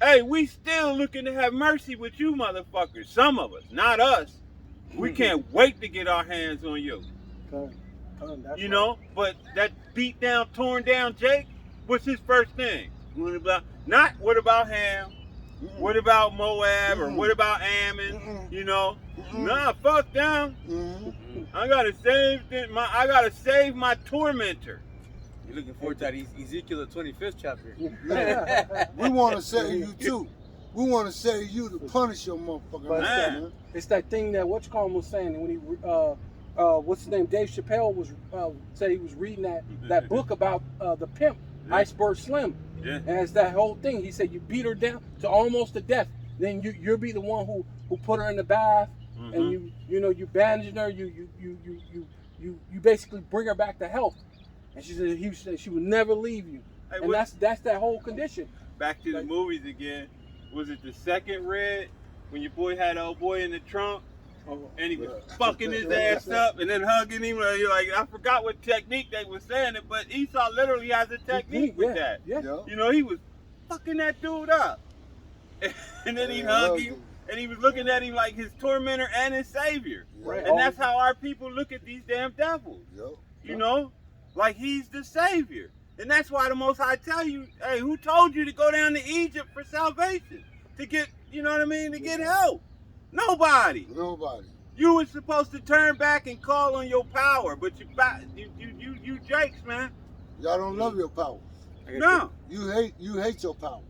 hey, we still looking to have mercy with you motherfuckers. Some of us, not us. We can't wait to get our hands on you. You know? But that beat down, torn down Jake, what's his first thing? What about Ham? What about Moab? Or what about Ammon? You know? Nah, fuck them. I gotta save my tormentor. You're looking forward to that Ezekiel the 25th chapter. We want to save you too. We want to save you to punish your motherfucker. Man. It's that thing that whatchamacallit was saying when he what's his name? Dave Chappelle was said he was reading that book about the pimp, Iceberg Slim. Yeah. And it's that whole thing. He said you beat her down to almost to death. Then you'll be the one who put her in the bath and you bandage her, you basically bring her back to health. And she said she would never leave you. Hey, and that's that whole condition. Back to the movies again. Was it the second Red when your boy had old boy in the trunk and he was fucking his ass up and then hugging him? Like I forgot what technique they were saying it, but Esau literally has a technique with that. Yeah. You know, he was fucking that dude up, and then he hugged him, and he was looking at him like his tormentor and his savior. Right. And that's how our people look at these damn devils. You know, like he's the savior. And that's why the Most High tell you, hey, who told you to go down to Egypt for salvation? To get, you know what I mean, to get help? Nobody. You were supposed to turn back and call on your power, but you jakes, man. Y'all don't love your power. No. You hate your power.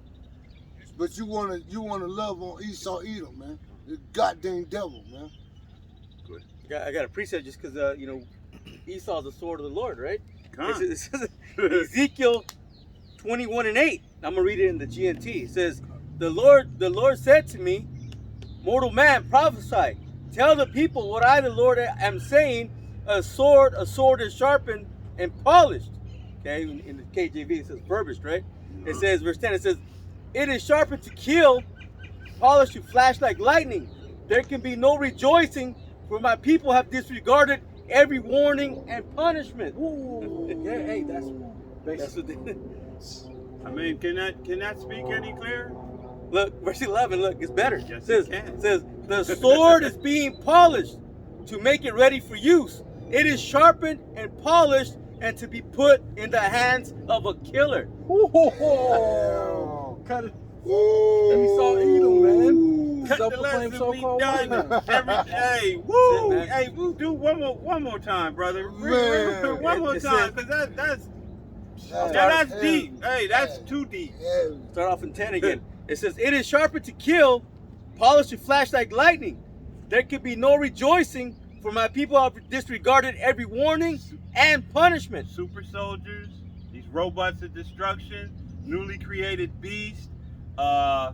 But you wanna love on Esau Edom, man. The goddamn devil, man. Good. I got a precept just because Esau's the sword of the Lord, right? It says Ezekiel 21:8. I'm gonna read it in the GNT. It says, the Lord said to me, mortal man, prophesy. Tell the people what I, the Lord, am saying. A sword is sharpened and polished. Okay, in the KJV it says furbished, right? It says, verse 10, it says, it is sharpened to kill, polished to flash like lightning. There can be no rejoicing, for my people have disregarded every warning and punishment. Ooh, yeah, hey, that's what they, I mean, can that speak any clearer? Look, verse 11, look, it's better. Yes, it says, the sword is being polished to make it ready for use. It is sharpened and polished and to be put in the hands of a killer. Cut it. Esau Edom, man. Cut Self-proclaimed the so-called done. Hey, woo! Hey, woo! Do one more time, brother. Man. One more time, because that's deep. Hey, that's too deep. Start off in 10 again. It says, it is sharpened to kill, polished to flash like lightning. there could be no rejoicing, for my people have disregarded every warning and punishment. Super soldiers, these robots of destruction, newly created beasts, the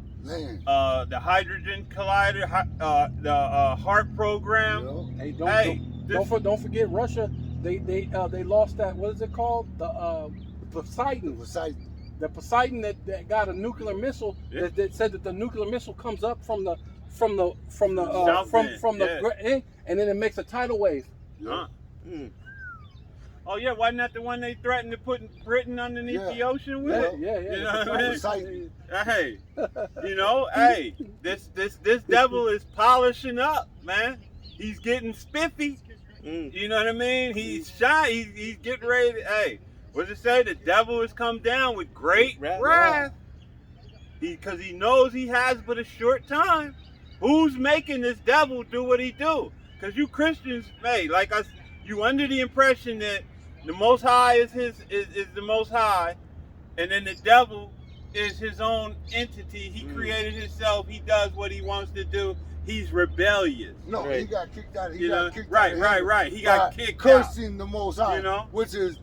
hydrogen collider, the HARP program. Hey, This- don't forget Russia. They lost that. What is it called? The Poseidon. The Poseidon that got a nuclear missile. Yeah. That said that the nuclear missile comes up from the South Bend, and then it makes a tidal wave. Huh. Oh yeah, wasn't that the one they threatened to put Britain underneath the ocean with? Yeah. You know what I mean? Poseidon. Hey, this devil is polishing up, man. He's getting spiffy. You know what I mean? He's shy. He's getting ready to, hey, what does it say? The devil has come down with great wrath. Because he knows he has but a short time. Who's making this devil do what he do? Because you Christians, hey, like us, you under the impression that the Most High is the Most High, and then the devil is his own entity. He created himself. He does what he wants to do. He's rebellious. No, right. he got kicked out. He got kicked out. Right. He got kicked cursing the Most High. You know?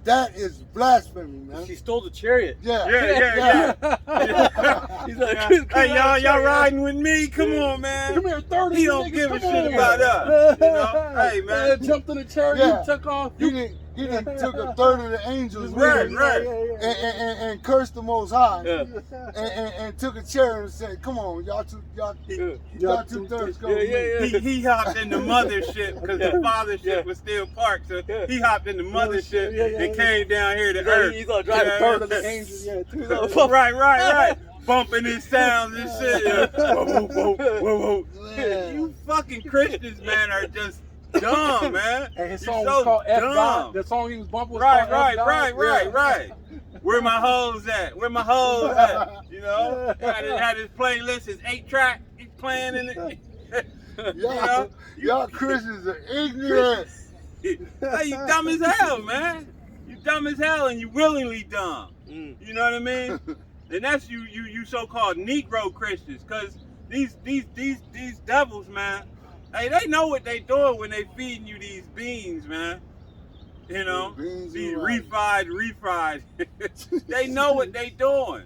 That is blasphemy, man. She stole the chariot. Yeah. He's like, hey, y'all riding with me? Come on, man. Come here, 30. He don't give a shit about us. You know? Hey, man. Jumped in the chariot, took off. He done took a third of the angels with Right. and cursed the Most High, and took a chair and said, "Come on, y'all two thirds go." He hopped in the mothership because the fathership was still parked, so he hopped in the mothership and came down here to Earth. He's gonna drive a third of the angels. Right. Bumping his sounds and shit. Whoa. You fucking Christians, man, are just dumb, man. And his You're song so was called F dumb. God. The song he was bumping was called F God. Right. Where my hoes at? You know? Had his playlist, his 8-track. He's playing in it. Y'all Christians are ignorant. Hey, you dumb as hell, man. You dumb as hell, and you willingly dumb. You know what I mean? And that's you so-called Negro Christians, cause these devils, man. Hey, they know what they doing when they feeding you these beans, man. You know, these refried. They know what they doing.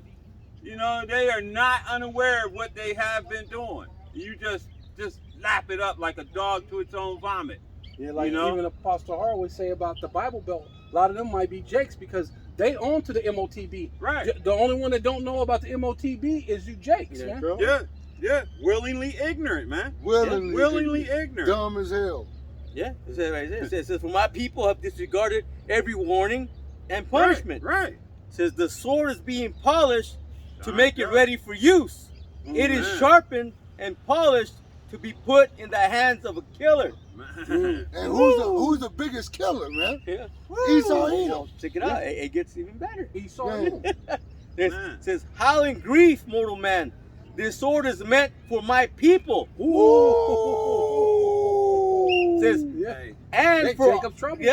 You know, they are not unaware of what they have been doing. You just lap it up like a dog to its own vomit. Yeah, like even Apostle Harwood say about the Bible Belt. A lot of them might be Jakes because they own to the MOTB. Right. The only one that don't know about the MOTB is you Jakes, man. Yeah. Willingly ignorant, man. Willingly ignorant. Dumb as hell. Yeah, it says right there. It says, "For my people have disregarded every warning and punishment." Right. It says the sword is being polished to make it ready for use. It is sharpened and polished to be put in the hands of a killer. And who's the biggest killer, man? Yeah. Esau. Check it out. It gets even better. Esau. It says, "Howl in grief, mortal man. This sword is meant for my people." It says, and for Jacob's trouble.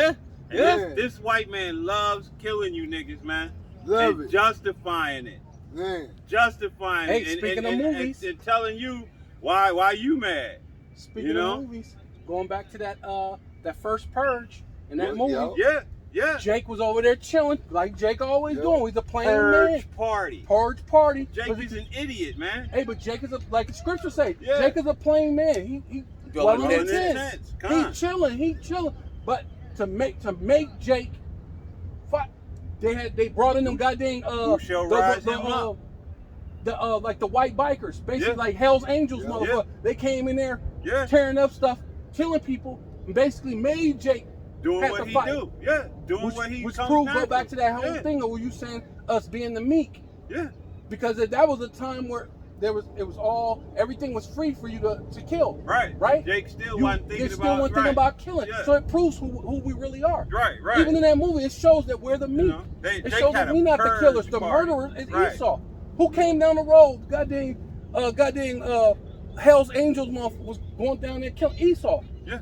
This white man loves killing you niggas, man. Love it. Justifying it. Man. Justifying it. Speaking of movies. And telling you why you mad. Speaking of movies, going back to that first Purge in that movie. Yeah. Jake was over there chilling like Jake always doing. He's a plain man. Purge party. Jake is an idiot, man. Hey, but Jake is like the scripture say. Jake is a plain man. He wasn't intense. He chilling. But to make Jake fight, they brought in them goddamn who shall rise him up? Like the white bikers, basically like Hell's Angels, motherfucker. They came in there tearing up stuff, killing people, and basically made Jake doing what he do. Yeah, doing what he which comes proved natural. go back to that whole thing of where you saying us being the meek. Yeah. Because that was a time where everything was free for you to kill. Right? Jake still wasn't thinking about killing. So it proves who we really are. Right. Even in that movie, it shows that we're the meek. It shows that we're not the killers. The murderers is Esau. Who came down the road? Goddamn Hell's Angels was going down there killing Esau. Yeah.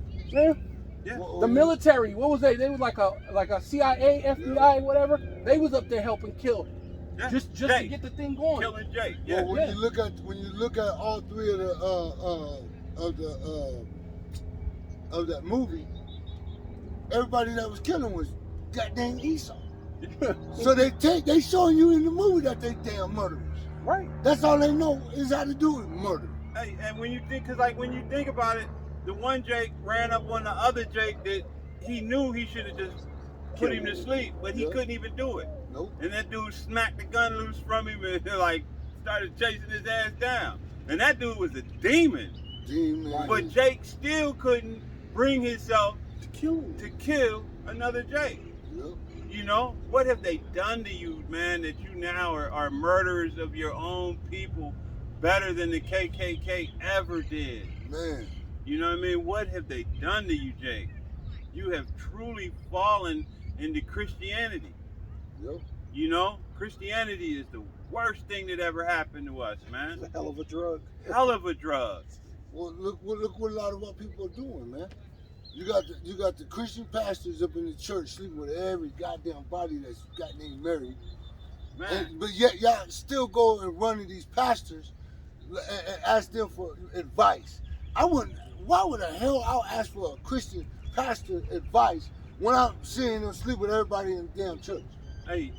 The military, what was they? They was like a CIA, FBI, whatever. They was up there helping kill. Yeah. Just to get the thing going. Killing Jake. Well, when you look at all three of the of that movie, everybody that was killing was goddamn Esau. So they showing you in the movie that they damn murderers. Right. That's all they know is how to do it, murder. Hey, and when you think, cause like when you think about it, the one Jake ran up on the other Jake that he knew he should have just put him to sleep, but he couldn't even do it. Nope. And that dude smacked the gun loose from him and like started chasing his ass down. And that dude was a demon. Demon. But Jake still couldn't bring himself To kill. to kill another Jake. Yep. You know, what have they done to you, man, that you now are murderers of your own people better than the KKK ever did? Man. You know what I mean? What have they done to you, Jake? You have truly fallen into Christianity. Yep. You know, Christianity is the worst thing that ever happened to us, man. It's a hell of a drug. Hell of a drug. Well, look what a lot of our people are doing, man. You got the Christian pastors up in the church sleeping with every goddamn body that's goddamn married. Man, But yet y'all still go and run to these pastors and ask them for advice. Why would the hell I'll ask for a Christian pastor advice when I'm seeing them sleep with everybody in the damn church? hey,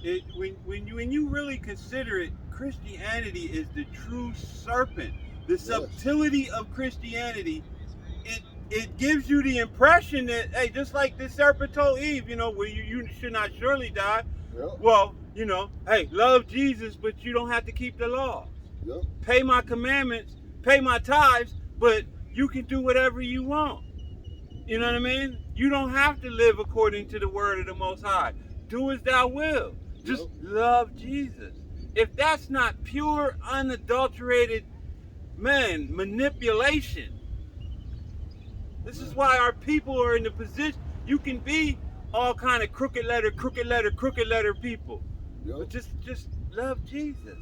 when you really consider it, Christianity is the true serpent. The subtlety of Christianity, it gives you the impression that, hey, just like the serpent told Eve, you know, well, you should not surely die. Yep. Well, you know, hey, love Jesus, but you don't have to keep the law. Yep. Pay my commandments, pay my tithes, but you can do whatever you want. You know what I mean? You don't have to live according to the word of the Most High. Do as thou will. Just love Jesus. If that's not pure, unadulterated, man, manipulation. This is why our people are in the position. You can be all kind of crooked letter people. Yep. But just love Jesus.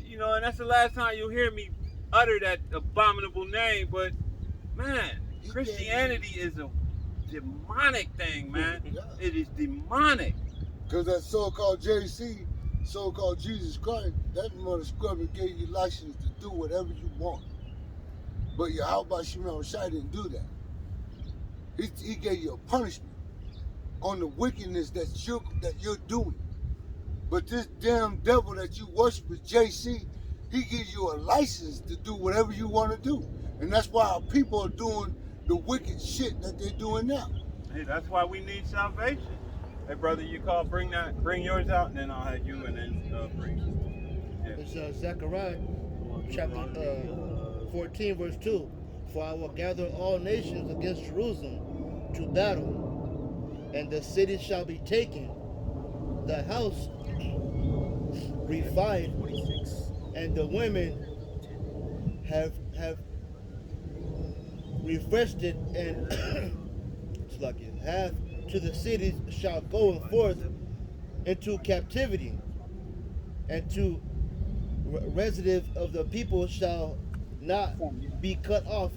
You know, and that's the last time you'll hear me utter that abominable name, but man, Christianity is a demonic thing, man. Yeah. It is demonic. Because that so-called JC, so-called Jesus Christ, that mother scrubber gave you license to do whatever you want. But Yahweh Shemel Shai didn't do that. He gave you a punishment on the wickedness that you're doing. But this damn devil that you worship is JC, he gives you a license to do whatever you want to do. And that's why our people are doing the wicked shit that they're doing now. Hey, that's why we need salvation. Hey, brother, you bring yours out, and then I'll have you, and then bring. Yeah. It's Zechariah chapter 14, verse 2. For I will gather all nations against Jerusalem to battle, and the city shall be taken, the house revived, and the women have refreshed it, and it's like it. Half to the cities shall go forth into captivity, and to residue of the people shall not be cut off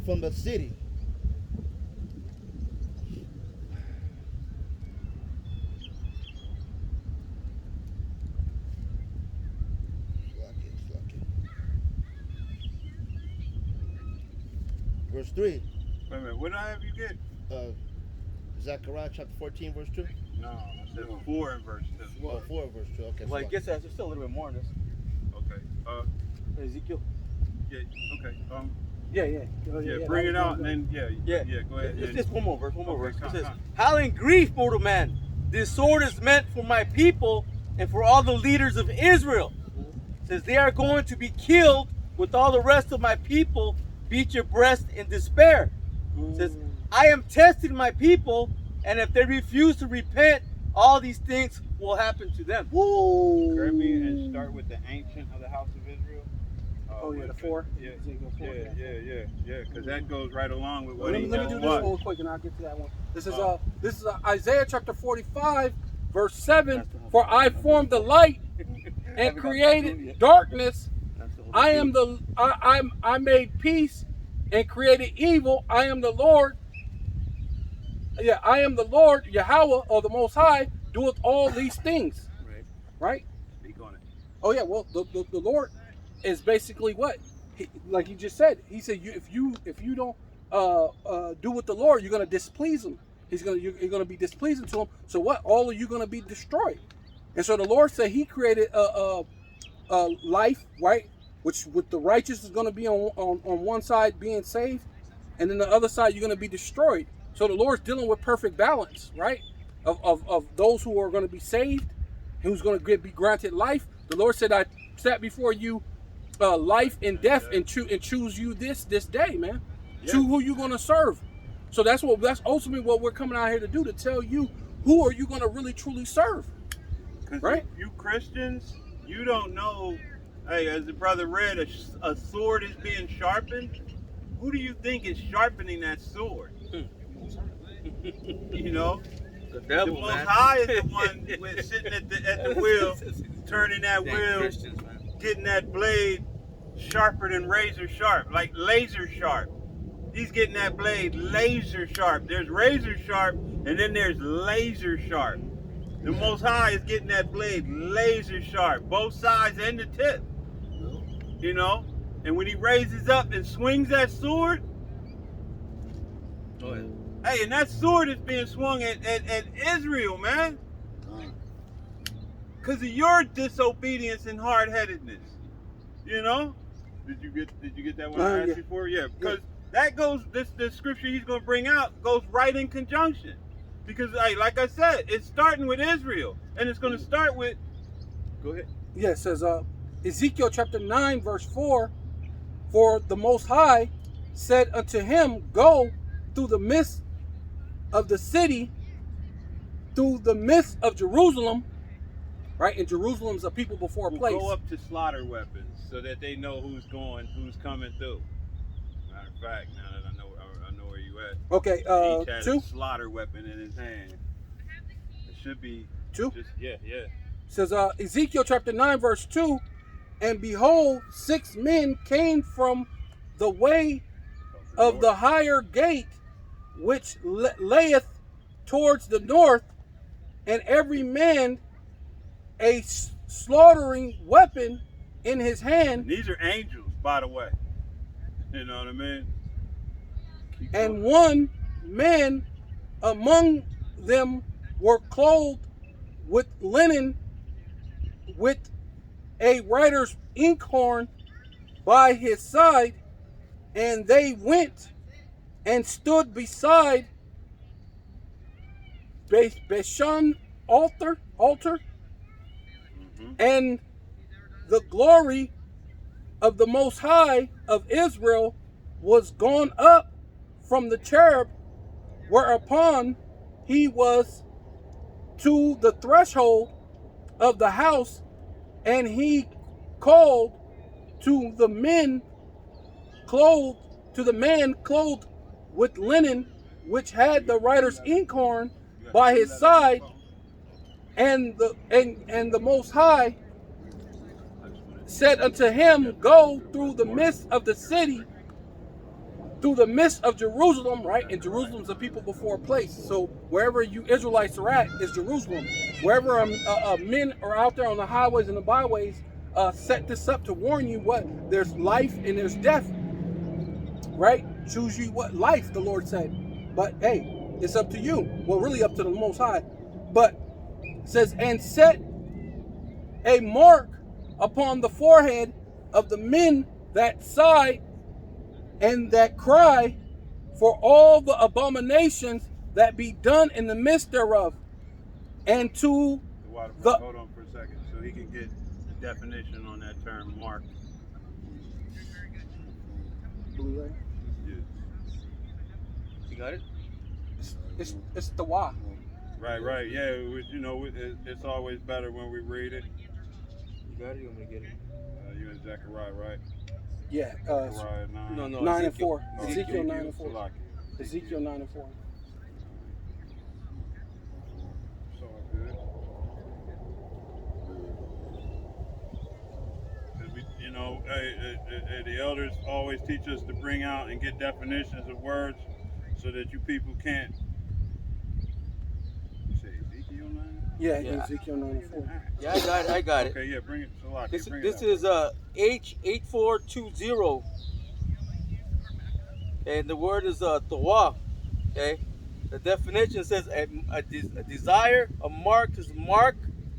from the city. Verse 3. Wait a minute, what did I have you get? Zechariah chapter 14, verse 2. No, I said 4 and verse 2. Oh, 4 verse 2. Okay. Well, I guess there's still a little bit more in this. Okay. Ezekiel. Yeah. Okay. Yeah. Bring it out, and then Yeah. Go ahead. It's just one more verse. One more verse. come It says, on. "Howling grief, mortal man! This sword is meant for my people and for all the leaders of Israel." It says they are going to be killed with all the rest of my people. Beat your breast in despair. It says, "I am testing my people, and if they refuse to repent, all these things will happen to them." Woo! Grab me and start with the ancient of the house of Israel. The 4. Yeah. Ezekiel 4, Yeah. Because that goes right along with what Let he me do this was. one quick, and I'll get to that one. This is Isaiah chapter 45, verse 7. For I formed the light and created darkness. I made peace and created evil. I am the Lord. Yeah, I am the Lord, Yahweh, or the Most High, doeth all these things. Right? Speak on it. Oh yeah. Well, the Lord is basically what, like you just said. He said, if you don't do with the Lord, you're going to displease him. You're going to be displeasing to him. So what? All of you going to be destroyed. And so the Lord said he created a life, right? Which with the righteous is going to be on one side being saved, and then the other side you're going to be destroyed. So the Lord's dealing with perfect balance, right? Of those who are going to be saved, who's going to be granted life. The Lord said, I set before you life and death, and choose you this day, man. Yeah. Choose who you're going to serve. So that's ultimately what we're coming out here to do, to tell you who are you going to really truly serve. Because right? you Christians, you don't know. Hey, as the brother read, a sword is being sharpened. Who do you think is sharpening that sword? You know, the devil, the Most man. High is the one sitting at the wheel, turning that wheel, getting that blade sharper than razor sharp, like laser sharp. He's getting that blade laser sharp. There's razor sharp, and then there's laser sharp. The Most High is getting that blade laser sharp, both sides and the tip. You know, and when he raises up and swings that sword, oh, yeah. Hey, and that sword is being swung at Israel, man, because of your disobedience and hard-headedness. You know, did you get that one I asked you for? Yeah, because that goes. This scripture he's going to bring out goes right in conjunction, because hey, like I said, it's starting with Israel, and it's going to start with. Go ahead. Yeah, it says Ezekiel chapter 9 verse 4. For the Most High said unto him, go through the midst of the city, through the midst of Jerusalem, right? And Jerusalem's a people before a place. Go up to slaughter weapons so that they know who's coming through. Matter of fact, now that I know where you at. Okay, each had 2. A slaughter weapon in his hand. It should be 2. Yeah. It says Ezekiel chapter 9 verse 2. And behold, 6 men came from the way of the higher gate, which layeth towards the north, and every man a slaughtering weapon in his hand. And these are angels, by the way. You know what I mean? And one man among them were clothed with linen, with a writer's inkhorn by his side, and they went and stood beside Beshan altar, and the glory of the Most High of Israel was gone up from the cherub, whereupon he was to the threshold of the house, and he called to the man clothed with linen, which had the writer's inkhorn by his side, and the Most High said unto him, go through the midst of the city, through the midst of Jerusalem, right? And Jerusalem's a people before a place. So wherever you Israelites are at is Jerusalem. Wherever men are out there on the highways and the byways, set this up to warn you what there's life and there's death, right? Choose you what life, the Lord said. But hey, it's up to you. Well, really up to the Most High. But it says, and set a mark upon the forehead of the men that sigh and that cry for all the abominations that be done in the midst thereof, and to the... Hold on for a second, so he can get the definition on that term, mark. Blue, Yeah. You got it? It's the why. Right. Yeah, you know, it's always better when we read it. You got it? You want me to get it? You and Zechariah, right? Yeah. Zechariah 9. No. 9 and 4. No, Ezekiel 9 and 4. Salaki. Ezekiel 9 and 4. It's all good. 'Cause we, you know, the elders always teach us to bring out and get definitions of words so that you people can't. You say Ezekiel 9? Yeah, Ezekiel 9 and 4. Yeah, I got it. Okay, yeah, bring it. Salaki, This is H8420. and the word is tawa. Okay, the definition says a desire, a mark is mark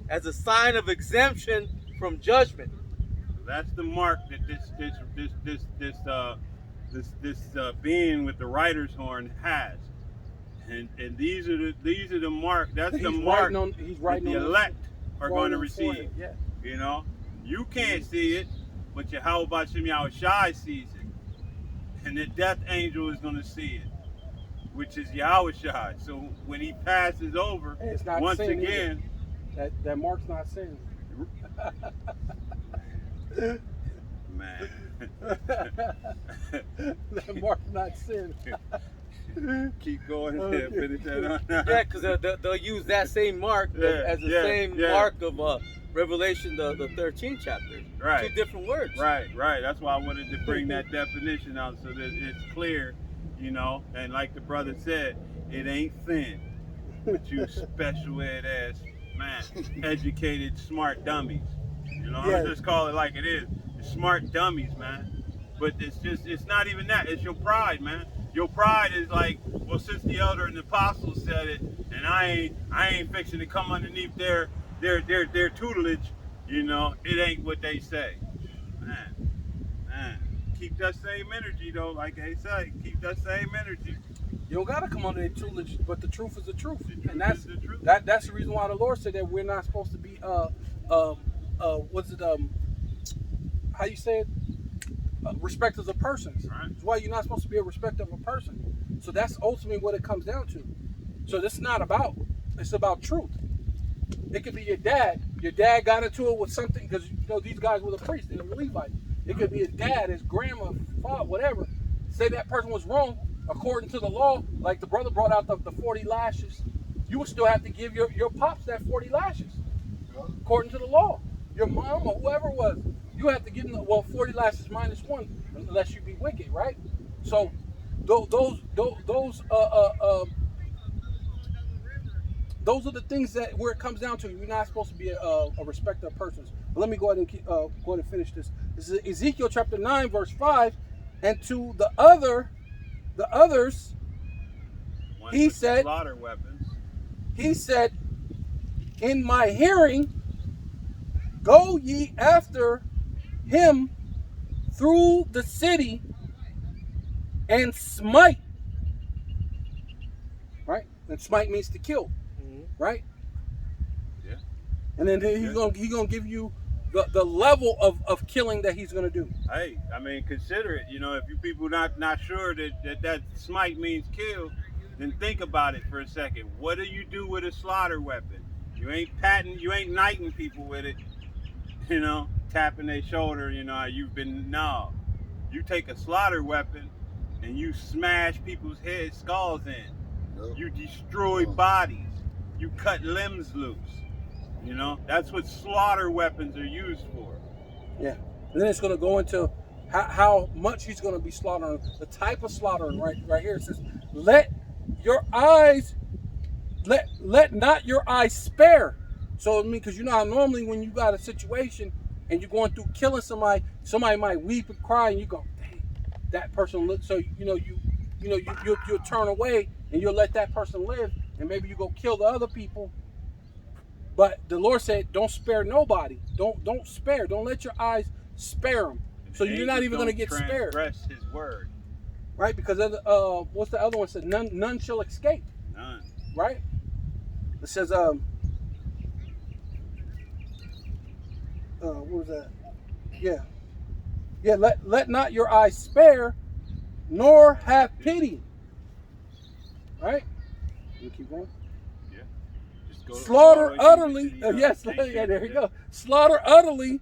as a sign of exemption from judgment. That's the mark that this being with the writer's horn has, and these are the mark. That's the mark He's that writing the on elect are going to the receive. forehead, yeah. You know, you can't see it, but Yahweh Bashim Yahushai sees it, and the death angel is going to see it, which is Yahushai. So when he passes over, Hey, it's not once sin again, that mark's not sin. man. That mark's not sin. Keep going there, finish that on. Yeah, because they'll use that same mark as the same mark of Revelation, the 13th chapter. Right. 2 different words. Right. That's why I wanted to bring that definition out so that it's clear, you know. And like the brother said, it ain't sin. But you special ed ass, man, educated, smart dummies. You know, Yeah. I'll just call it like it is. It's smart dummies, man. But it's not even that. It's your pride, man. Your pride is like, well, since the elder and the apostles said it, and I ain't fixing to come underneath their tutelage, you know, it ain't what they say. Man. Keep that same energy though, like they say. Keep that same energy. You don't gotta come under their tutelage, but the truth is the truth. The truth And that's is the truth. that's the reason why the Lord said that we're not supposed to be what's it how you say it? Respecters of persons. Right. That's why you're not supposed to be a respecter of a person. So that's ultimately what it comes down to. So this is not about. It's about truth. It could be your dad. Your dad got into it with something because you know these guys were the priests, they were Levites. It could be his dad, his grandma, father, whatever. Say that person was wrong according to the law. Like the brother brought out the 40 lashes. You would still have to give your pops that 40 lashes according to the law. Your mom or whoever it was. You have to give them 40 lashes minus 1 unless you be wicked, right? So those are the things that where it comes down to. You're not supposed to be a respecter of persons. But let me go ahead and finish this. This is Ezekiel chapter 9 verse 5, and to the others, he said, slaughter weapons. He said, in my hearing, go ye after him through the city and smite. Right? And smite means to kill. Right? Yeah. And then he's gonna give you the level of killing that he's gonna do. Hey, I mean, consider it. You know, if you people not sure that smite means kill, then think about it for a second. What do you do with a slaughter weapon? You ain't knighting people with it. You know, tapping their shoulder. You know, you take a slaughter weapon and you smash people's skulls in. Yep. You destroy bodies. You cut limbs loose. You know, that's what slaughter weapons are used for. Yeah. And then it's going to go into how much he's going to be slaughtering. The type of slaughtering right here. It says, let not your eyes spare. So, I mean, because you know how normally when you got a situation and you're going through killing somebody might weep and cry and you go, dang, that person looked. So, you'll turn away and you'll let that person live. And maybe you go kill the other people. But the Lord said, don't spare nobody. Don't spare. Don't let your eyes spare them. So you're not even going to get spared. Transgress His word. Right? Because what's the other one said? None shall escape. None. Right? It says what was that? Yeah. Let not your eyes spare, nor have pity. Right? You keep going. Slaughter utterly. Yes, yeah, there you go. Slaughter utterly,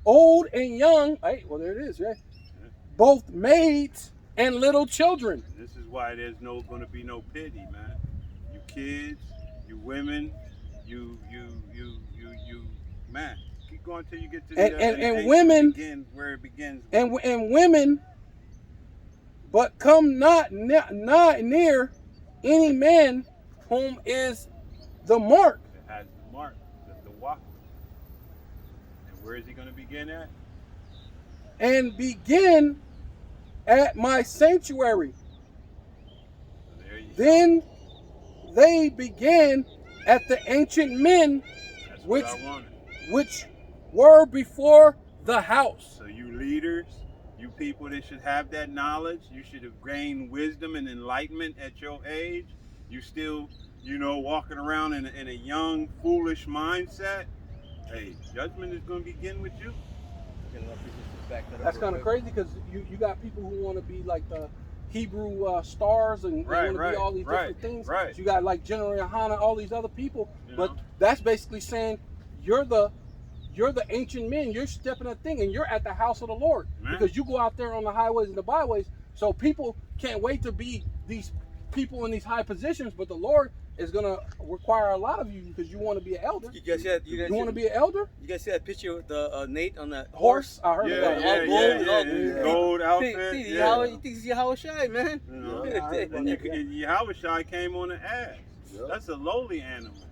old and young. Hey, well, there it is, right? Yeah. Both maids and little children. This is why there's going to be no pity, man. You kids, you women, you man. Keep going till you get to and women. Where it begins. And women, but come not near any man whom is the mark. It has the mark, the walk. And where is he going to begin at? And begin at my sanctuary. Then they began at the ancient men That's which what I wanted. which were before the house. So you leaders, you people that should have that knowledge, you should have gained wisdom and enlightenment at your age. You still, walking around in a young, foolish mindset. Hey, judgment is going to begin with you. That's kind of crazy because you got people who want to be like the Hebrew stars and Right, want to right, be all these right, different things. right. So you got like General Yohana, all these other people. You But know? that's basically saying you're the ancient men. You're stepping that thing and you're at the house of the Lord. Man. Because you go out there on the highways and the byways. So people can't wait to be these people in these high positions. But the Lord is going to require a lot of you because you want to be an elder. You guys see that? You want to be an elder? You guys see that picture with the Nate on that Horse? I heard Yeah, about yeah, it. yeah. Gold outfit. You Yeah. think he's Yahweh Shai, man? You know? Yeah, I heard about And that. Yahushua came on the ass. Yep. That's a lowly animal.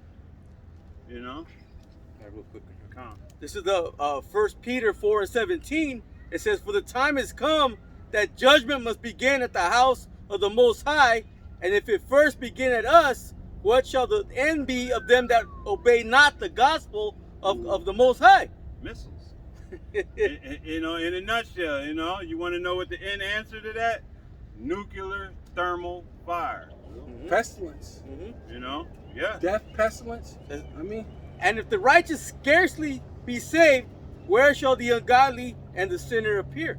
You know? Real quick. Come. This is the 1 Peter 4:17. It says, "For the time has come that judgment must begin at the house of the Most High, and if it first begin at us, what shall the end be of them that obey not the gospel of the Most High?" Missiles. In a nutshell, you want to know what the end answer to that? Nuclear thermal fire. Pestilence. Yeah. Death, pestilence. I mean, And if the righteous scarcely be saved, where shall the ungodly and the sinner appear?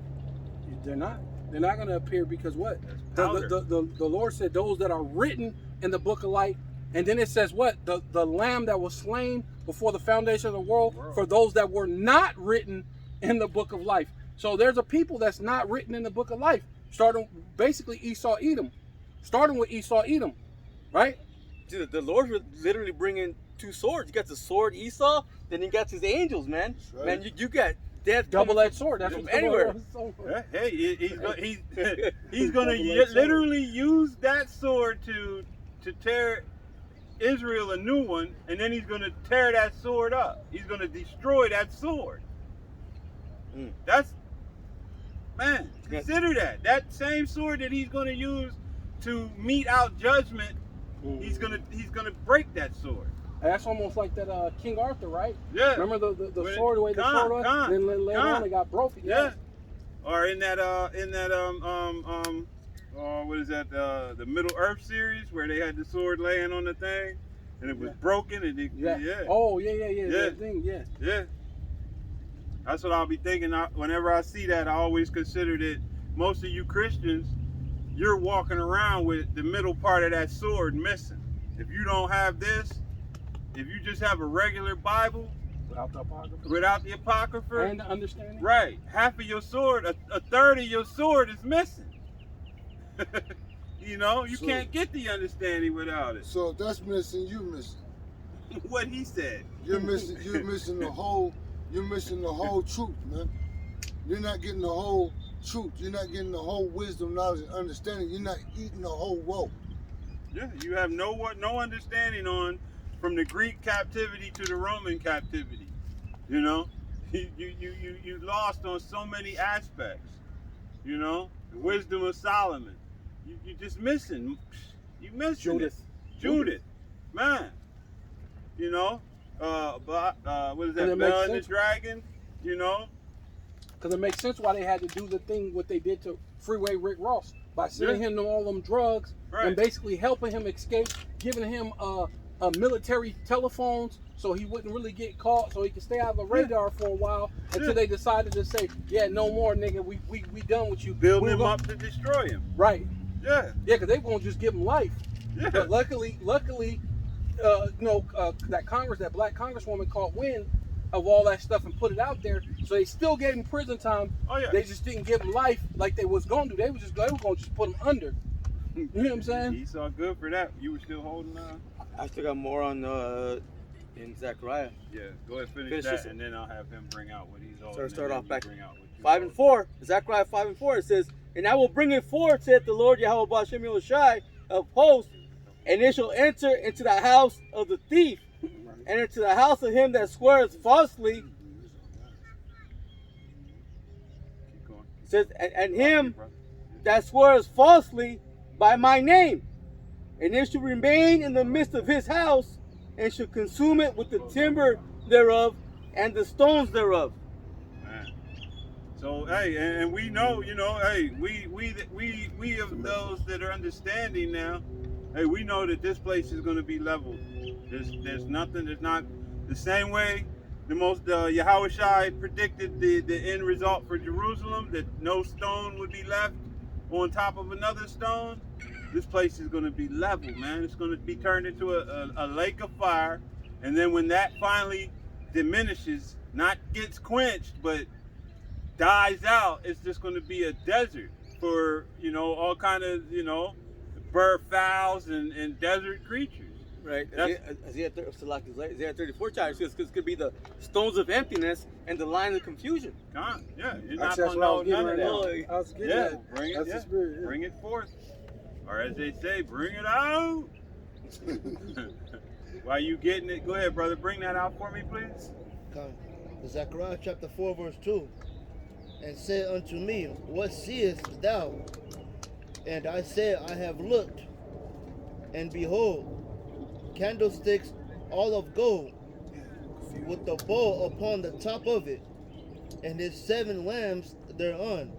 they're not. They're not going to appear because what? That's The, powder. the Lord said those that are written in the book of life. And then it says what? The lamb that was slain before the foundation of the world for those that were not written in the book of life. So there's a people that's not written in the book of life. Starting basically Esau, Edom. Starting with Esau, Edom. Right? Dude, the Lord would literally bring in two swords. You got the sword Esau, then you got his angels, man. Right. Man, you got death. Double-edged sword. That's from what's anywhere. Yeah, hey, he's going to literally use that sword to tear Israel a new one, and then he's going to tear that sword up. He's going to destroy that sword. That's, man, consider that. That same sword that he's going to use to mete out judgment, he's going to break that sword. That's almost like that King Arthur, right? Yeah. Remember the sword, the way the sword was? Then later on it got broken. Yeah. Or in that what is that? The Middle Earth series where they had the sword laying on the thing and it was broken and yeah. Oh yeah. Yeah. That thing, yeah. Yeah. That's what I'll be thinking. Whenever I see that, I always consider that most of you Christians, you're walking around with the middle part of that sword missing. If you don't have this, if you just have a regular Bible without the Apocrypha And the understanding. right, half of your sword, a third of your sword is missing. You So- can't get the understanding without it. So if that's missing, you missing. What he said. You're missing the whole truth, man. You're not getting the whole truth. You're not getting the whole wisdom, knowledge, and understanding. You're not eating the whole woe. Yeah, you have no understanding on from the Greek captivity to the Roman captivity. You lost on so many aspects. The wisdom of Solomon. You just missing. You missing Judith. Man. What is that? And it makes Bell and the sense. Dragon. Because it makes sense why they had to do the thing what they did to Freeway Rick Ross by sending him to all them drugs and basically helping him escape, giving him military telephones so he wouldn't really get caught, so he could stay out of the radar for a while until they decided to say, yeah, no more, nigga, we done with you. Building him up to destroy him. Right. Yeah. Yeah, because they won't just give him life. Yeah. But luckily, that black congresswoman caught wind of all that stuff and put it out there. So they still gave him prison time. Oh yeah. They just didn't give him life like they was gonna do. They were gonna just put him under. You know what I'm saying? He saw good for that. You were still holding on. I still got more on in Zechariah. Yeah. Go ahead, finish that, and then I'll have him bring out what he's holding. Start and off then back. you bring out what you 5 and holding. 4, Zechariah 5 and 4, it says, "And I will bring it forth, saith the Lord Yahweh Ba'ashem Yahushai of hosts, and it shall enter into the house of the thief, and into the house of him that swears falsely." Keep going. It says, and him that swears falsely by my name. And they should remain in the midst of his house, and should consume it with the timber thereof and the stones thereof. Man. So hey, and we know, you know, hey, we of those that are understanding now, hey, we know that this place is going to be leveled. There's nothing. There's not the same way. The most Yahushua predicted the end result for Jerusalem, that no stone would be left on top of another stone. This place is going to be leveled, man. It's going to be turned into a lake of fire, and then when that finally diminishes, not gets quenched, but dies out, it's just going to be a desert for, you know, all kind of, you know, bird fowls and desert creatures. Right. Isaiah 34 chapter says this could be the stones of emptiness and the line of confusion. God, yeah, you're not That's going to what know none of I that. was getting Yeah, at. bring it, That's yeah, the spirit, yeah. bring it forth, or as they say, bring it out. While you getting it, go ahead, brother. Bring that out for me, please. Come. Zechariah chapter 4 verse 2. And said unto me, what seest thou? And I said, I have looked, and behold, candlesticks all of gold, with the bowl upon the top of it, and his 7 lamps thereon,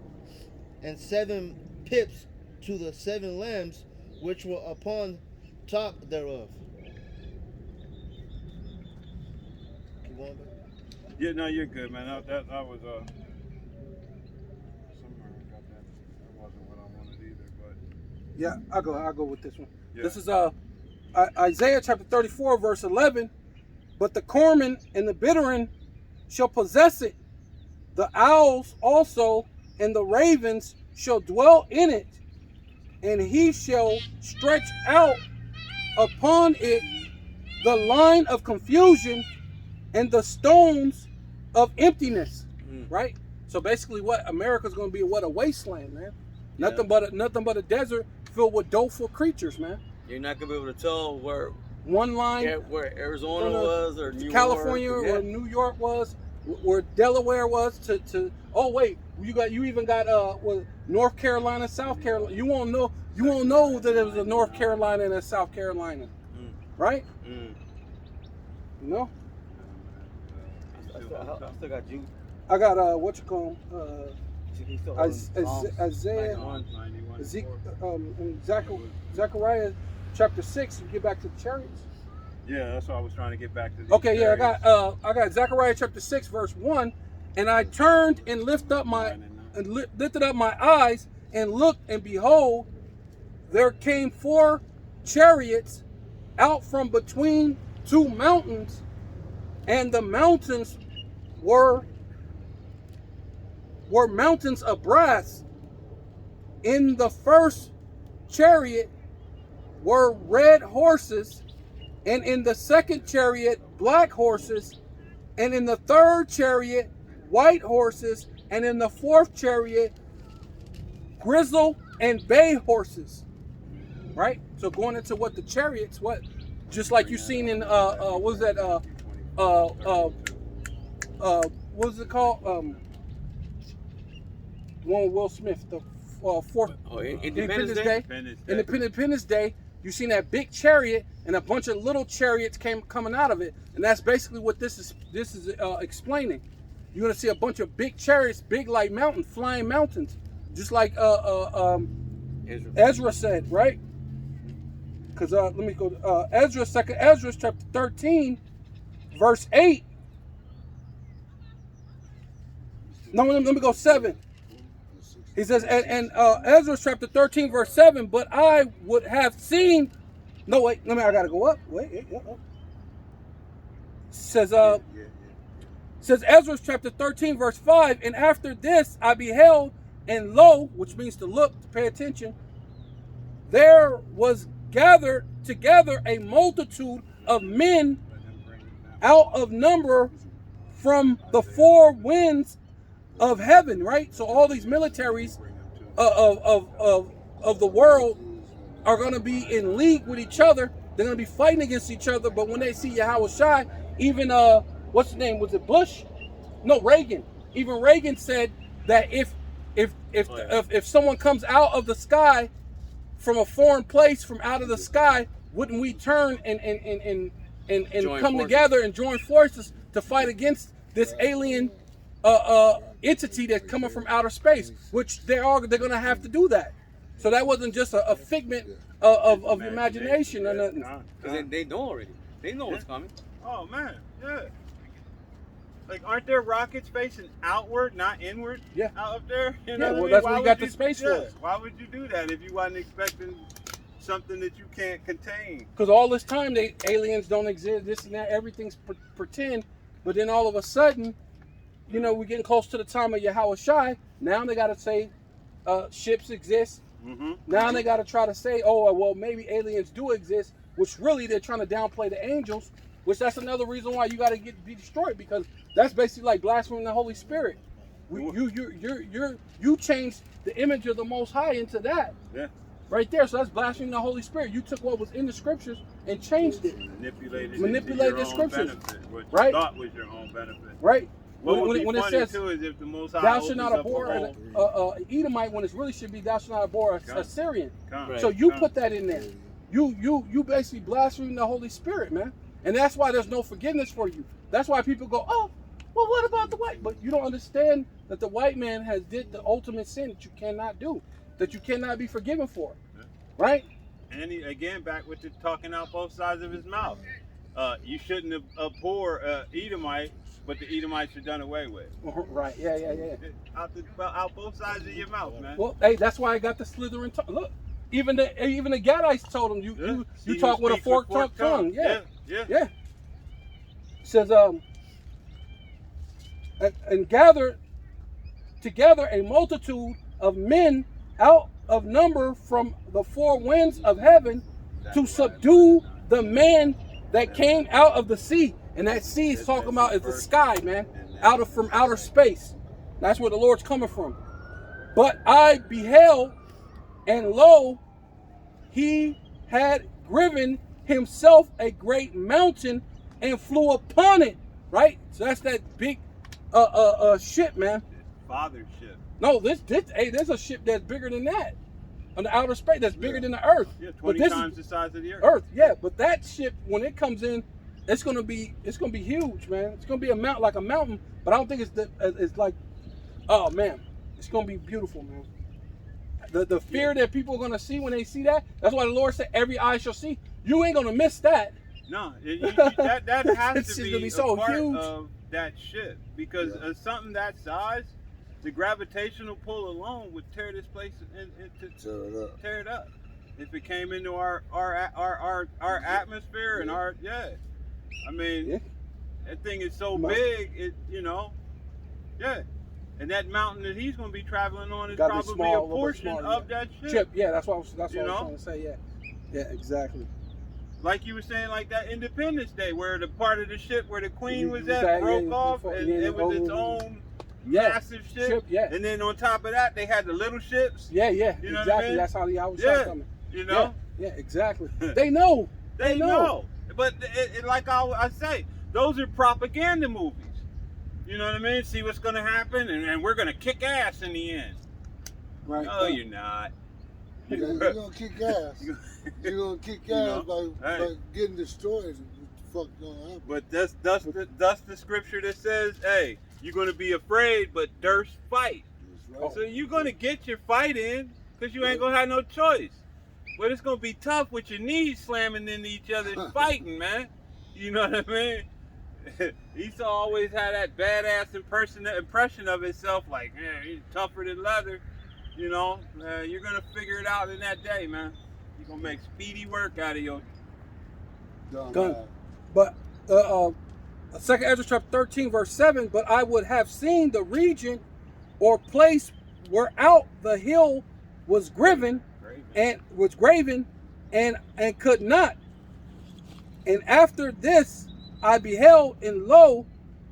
and 7 pips to the 7 lamps which were upon top thereof. Keep going, bro. Yeah, no, you're good, man. That was somewhere I got that. That wasn't what I wanted either, but Yeah, I'll go with this one. yeah. This is Isaiah chapter 34 verse 11. But the cormorant and the bitterns shall possess it, the owls also and the ravens shall dwell in it, and he shall stretch out upon it the line of confusion and the stones of emptiness. Right? So basically, what America's going to be? What, a wasteland, man. Yeah. Nothing but a desert filled with doleful creatures, man. You're not gonna be able to tell where One line, where Arizona was or New California York. or New York was, where Delaware was. To oh wait, you even got North Carolina, South Carolina. You won't know that it was a North Carolina and a South Carolina, right? Mm. You know, I still got you. I got what you call Isaiah, 91, Zechariah chapter 6. You get back to the chariots. Yeah, that's what I was trying to get back to. These Okay, yeah, chariots. I got Zechariah chapter 6 verse 1, and I turned and lifted up my eyes and looked, and behold, there came 4 chariots out from between 2 mountains, and the mountains were mountains of brass. In the first chariot were red horses, and in the second chariot black horses, and in the third chariot white horses, and in the fourth chariot grizzle and bay horses. Right? So going into what the chariots, what just like you seen in what was that what was it called? One with Will Smith, the fourth Independence Day. Independence Day. You seen that big chariot and a bunch of little chariots coming out of it, and that's basically what this is explaining. You're gonna see a bunch of big chariots, big like mountains, flying mountains, just like Ezra said, right? Because let me go to Ezra, second Ezra chapter 13, verse 8. No, let me go 7. He says, and Ezra chapter 13, verse 7, but I would have seen. No, wait, I gotta go up. Wait. Says Ezra chapter 13, verse 5, and after this I beheld, and lo, which means to look, to pay attention, there was gathered together a multitude of men out of number from the 4 winds of heaven, right? So all these militaries of the world are going to be in league with each other. They're going to be fighting against each other. But when they see Yahushua, even what's his name? Was it Bush? No, Reagan. Even Reagan said that if someone comes out of the sky from a foreign place, from out of the sky, wouldn't we turn and Join come forces. together and join forces to fight against this alien entity that's coming from outer space? Which they're going to have to do that. So that wasn't just a figment of imagination or nothing. Because they know already. They know what's coming. Oh man, yeah. Like, aren't there rockets facing outward, not inward? Yeah. Out up there? You Yeah, know well, what I mean? that's what Why we got would the Space yeah, Force. Why would you do that if you wasn't expecting something that you can't contain? Because all this time, aliens don't exist, this and that, everything's pretend. But then all of a sudden, you know, we're getting close to the time of Yahweh Shai. Now they got to say ships exist. Mm-hmm. Now they got to try to say, oh, well, maybe aliens do exist, which really they're trying to downplay the angels, which that's another reason why you got to be destroyed, because that's basically like blaspheming the Holy Spirit. You changed the image of the Most High into that. Yeah. Right there. So that's blaspheming the Holy Spirit. You took what was in the scriptures and changed it. Manipulated the scriptures. Benefit, what right? You thought was your own benefit. Right. What would be when funny it says, too is if the Most High thou should not opens up abhor a hole. an Edomite, when it really should be thou should not abhor a Syrian. Right. So you put that in there. You basically blaspheme the Holy Spirit, man. And that's why there's no forgiveness for you. That's why people go, oh, well, what about the white? But you don't understand that the white man has did the ultimate sin that you cannot do, that you cannot be forgiven for. Yeah. Right? And he, again, back with the talking out both sides of his mouth. You shouldn't abhor Edomite, but the Edomites are done away with. Right, yeah. Out both sides of your mouth, man. Well, hey, that's why I got the slithering tongue. Look, even the Gadites told him, you talk with a forked tongue. Yeah. It says, and gather together a multitude of men out of number from the four winds of heaven to subdue the man that came out of the sea. And that sea is talking about is the sky, man, from outer space. That's where the Lord's coming from. But I beheld, and lo, he had driven himself a great mountain and flew upon it. Right? So that's that big ship, man. Father ship. No, there's a ship that's bigger than that. On the outer space, that's bigger than the earth. Yeah, 20 times the size of the earth. Yeah, but that ship, when it comes in, it's gonna be huge, man. It's gonna be like a mountain, but I don't think it's like, oh man, it's gonna be beautiful, man. The fear that people are gonna see when they see that, that's why the Lord said, every eye shall see. You ain't gonna miss that. No, that has It's to gonna be so a part huge. of that ship, because something that size, the gravitational pull alone would tear this place tear it up. If it came into our atmosphere and I mean, that thing is so big, and that mountain that he's going to be traveling on is probably a portion of that ship. Yeah, that's what I was trying to say. Yeah, exactly. Like you were saying, like that Independence Day, where the part of the ship where the Queen was at broke off, and it was its own massive ship. And then on top of that, they had the little ships. Yeah, You know exactly. what I mean? That's how the hour shot coming. You know? Yeah, exactly. They know. They know. But like I say, those are propaganda movies. You know what I mean? See what's going to happen, and we're going to kick ass in the end. Right. No, you're not. You're going to kick ass. You're going to kick ass by getting destroyed. What the fuck going to happen? But that's the scripture that says, hey, you're going to be afraid, but durst fight. Right. So you're going to get your fight in because you ain't going to have no choice. But it's going to be tough with your knees slamming into each other fighting, man. You know what I mean? Esau always had that badass impression of himself, like, man, he's tougher than leather. You know, you're going to figure it out in that day, man. You're going to make speedy work out of your gun. But 2 Ezra chapter 13, verse 7, but I would have seen the region or place where out the hill was graven and could not. And after this I beheld, and lo,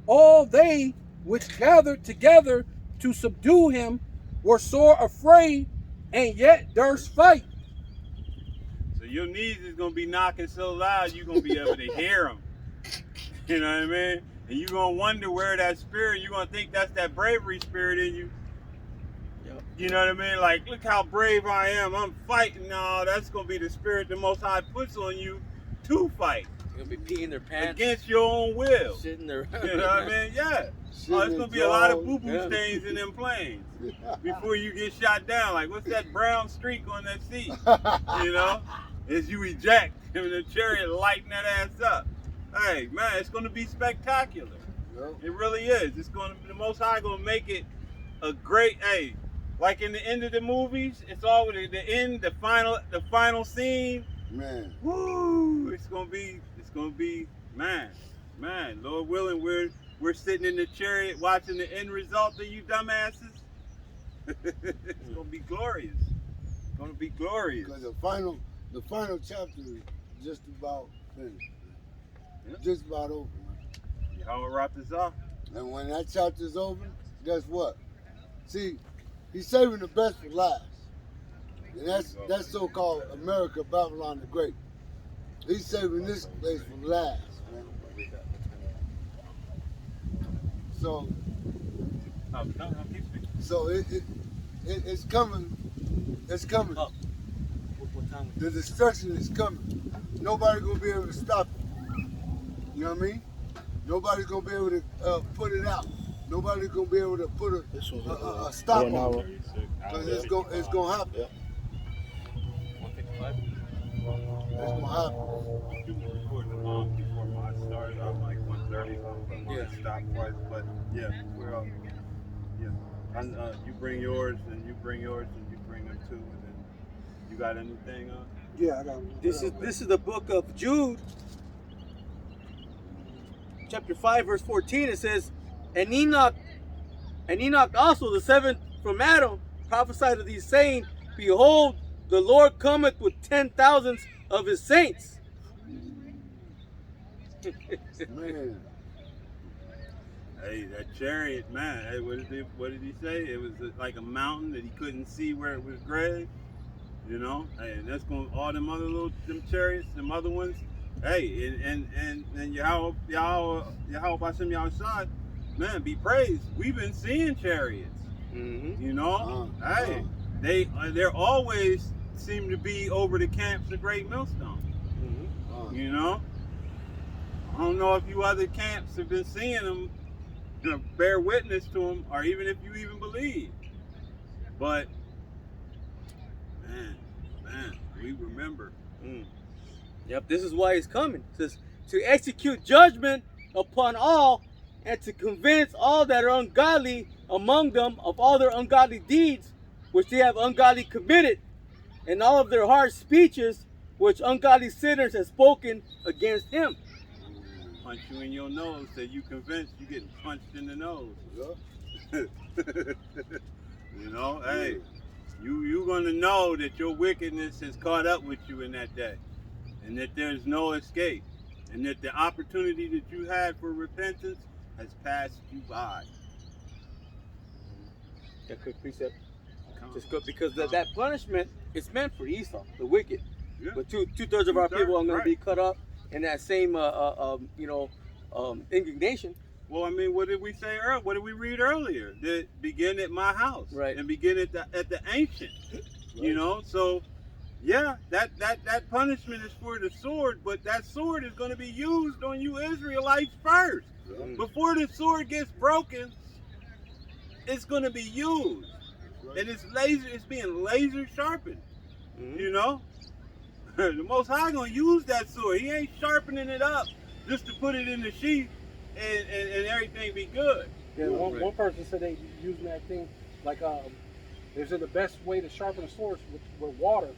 all they which gathered together to subdue him were sore afraid, and yet durst fight. So your knees is going to be knocking so loud you're going to be able to hear them. You know what I mean? And you're going to wonder where that spirit, you're going to think that's that bravery spirit in you. Yep. You know what I mean? Like, look how brave I am. I'm fighting. No, that's going to be the spirit the Most High puts on you to fight. You're gonna be peeing their pants Against your own will. sitting there. You know what I mean? Yeah. Shit Oh, in it's their going to be a lot of drawers. boo-boo Yeah. stains in them planes before you get shot down. Like, what's that brown streak on that seat? You know? As you eject and the chariot lighting that ass up. Hey, man, it's going to be spectacular. Yep. It really is. It's going to, the Most High going to make it a great, hey, like in the end of the movies, it's always the end, the final scene. Man. Woo! It's gonna be, man, Lord willing, we're sitting in the chariot watching the end result of you dumbasses. It's gonna be glorious. It's gonna be glorious. Because the final chapter is just about finished. Yeah. Just about over, man. Yahweh wrapped us off. And when that chapter's over, guess what? See, he's saving the best for last. And that's so-called America, Babylon the Great. He's saving this place for last, man. So, so it's coming. It's coming. Oh. What time? The destruction is coming. Nobody's gonna be able to stop it. You know what I mean? Nobody's gonna be able to put it out. Nobody's gonna be able to put a stop on it. Because it's gonna happen. Yeah. 155. It's gonna happen. You were recording the long before mine started. I'm like 1:30, so I'm gonna stop twice. But yeah, we're up. Yeah, and you bring yours, and you bring yours, and you bring them too. And then you got anything? Yeah, I got one. This is the book of Jude, chapter 5, verse 14. It says, and Enoch also, the seventh from Adam, prophesied of these, saying, behold, the Lord cometh with 10,000s of his saints. Man. Hey, that chariot, man. Hey, what did he say? It was like a mountain that he couldn't see where it was gray. You know, hey, and that's going all them other them chariots, them other ones. Hey, and Yahweh Bashem Yahushua, man, be praised. We've been seeing chariots. Mm-hmm. You know, they're always seem to be over the camps of Great Millstone. Mm-hmm. You know, I don't know if you other camps have been seeing them, you know, bear witness to them, or even if you even believe. But man, we remember. Yep, this is why he's coming. It says, to execute judgment upon all, and to convince all that are ungodly among them of all their ungodly deeds which they have ungodly committed, and all of their harsh speeches which ungodly sinners have spoken against him. Punch you in your nose that you convinced you getting punched in the nose. Yeah. You know, hey, you gonna know that your wickedness has caught up with you in that day, and that there's no escape, and that the opportunity that you had for repentance has passed you by. A quick precept. Just go, because that punishment is meant for Esau, the wicked. Yeah. But two-thirds of our people are going to be Right. cut up in that same, indignation. Well, I mean, what did we say earlier? What did we read earlier? That begin at my house, Right. and begin at the ancient. Right. You know, so yeah, that punishment is for the sword, but that sword is going to be used on you Israelites first. Yeah. Before the sword gets broken, it's going to be used, Right. and it's being laser sharpened. Mm-hmm. You know, the Most High going to use that sword. He ain't sharpening it up just to put it in the sheath and everything be good. Yeah, one person said they using that thing like they said the best way to sharpen a sword is with water.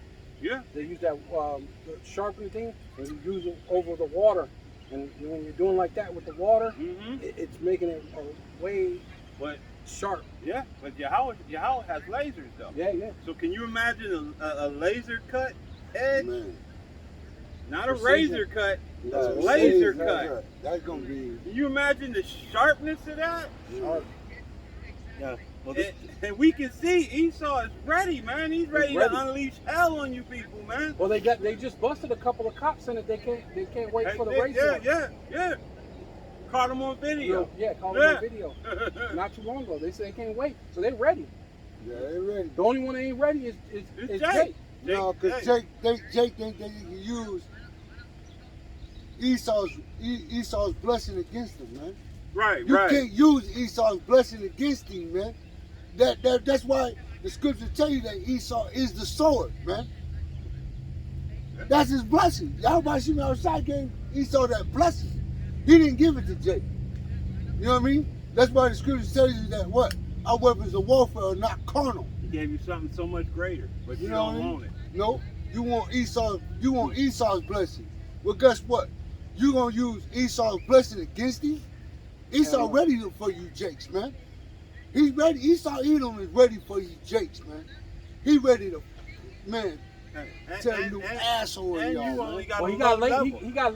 Yeah. They use that the sharpening thing and you use it over the water. And when you're doing like that with the water, Mm-hmm. it's making it way But sharp. yeah, but Yahweh has lasers though. Yeah. So can you imagine a laser cut edge? Man. Not a Precision. razor cut. That's a laser crazy. cut. That's gonna be Can you imagine the sharpness of that? Sharp. Yeah. Well, And we can see Esau is ready, man. He's ready ready. to unleash hell on you people, man. Well, they just busted a couple of cops in it. They can't wait for the race. Yeah. Caught him on video. Yeah, call them on video. Not too long ago. They said they can't wait, so they're ready. Yeah, they ready. The only one that ain't ready is It's Jake. Jake. No, because Jake think that he can use Esau's blessing against him, man. Right, You right. can't use Esau's blessing against him, man. That's why the scriptures tell you that Esau is the sword, man. That's his blessing. Yahweh Shimon outside gave Esau that blessing. He didn't give it to Jake. You know what I mean? That's why the scriptures tell you that what? Our weapons of warfare are not carnal. He gave you something so much greater, but you know don't what I mean? want it. No, you want Esau's blessing. Well, guess what? You gonna use Esau's blessing against him? Esau ready for you, Jakes, man. He's ready. Esau Edom is ready for you, Jakes, man. He ready to, man. Tell you asshole, and y'all. you only got Well, a he got low level. he got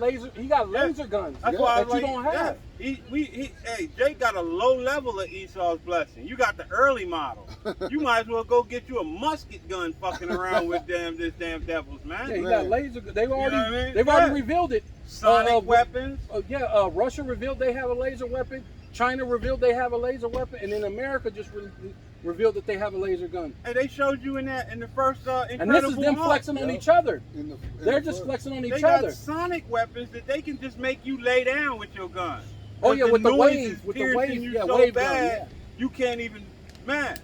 laser guns That's why I that was you like, don't have. Hey, Jake got a low level of Esau's blessing. You got the early model. You might as well go get you a musket gun fucking around with this damn devils, man. Yeah, he Man. got laser. They've already what I mean? they've already revealed it. Sonic weapons. Russia revealed they have a laser weapon. China revealed they have a laser weapon, and then America just revealed that they have a laser gun. Hey, they showed you in the first Incredible And this is them Hulk. flexing on each other. They're the just first. flexing on They each got other. sonic weapons that they can just make you lay down with your gun. Oh yeah, with the noise wave, is with the piercing wave, you yeah, so wave gun, bad, you can't even, man.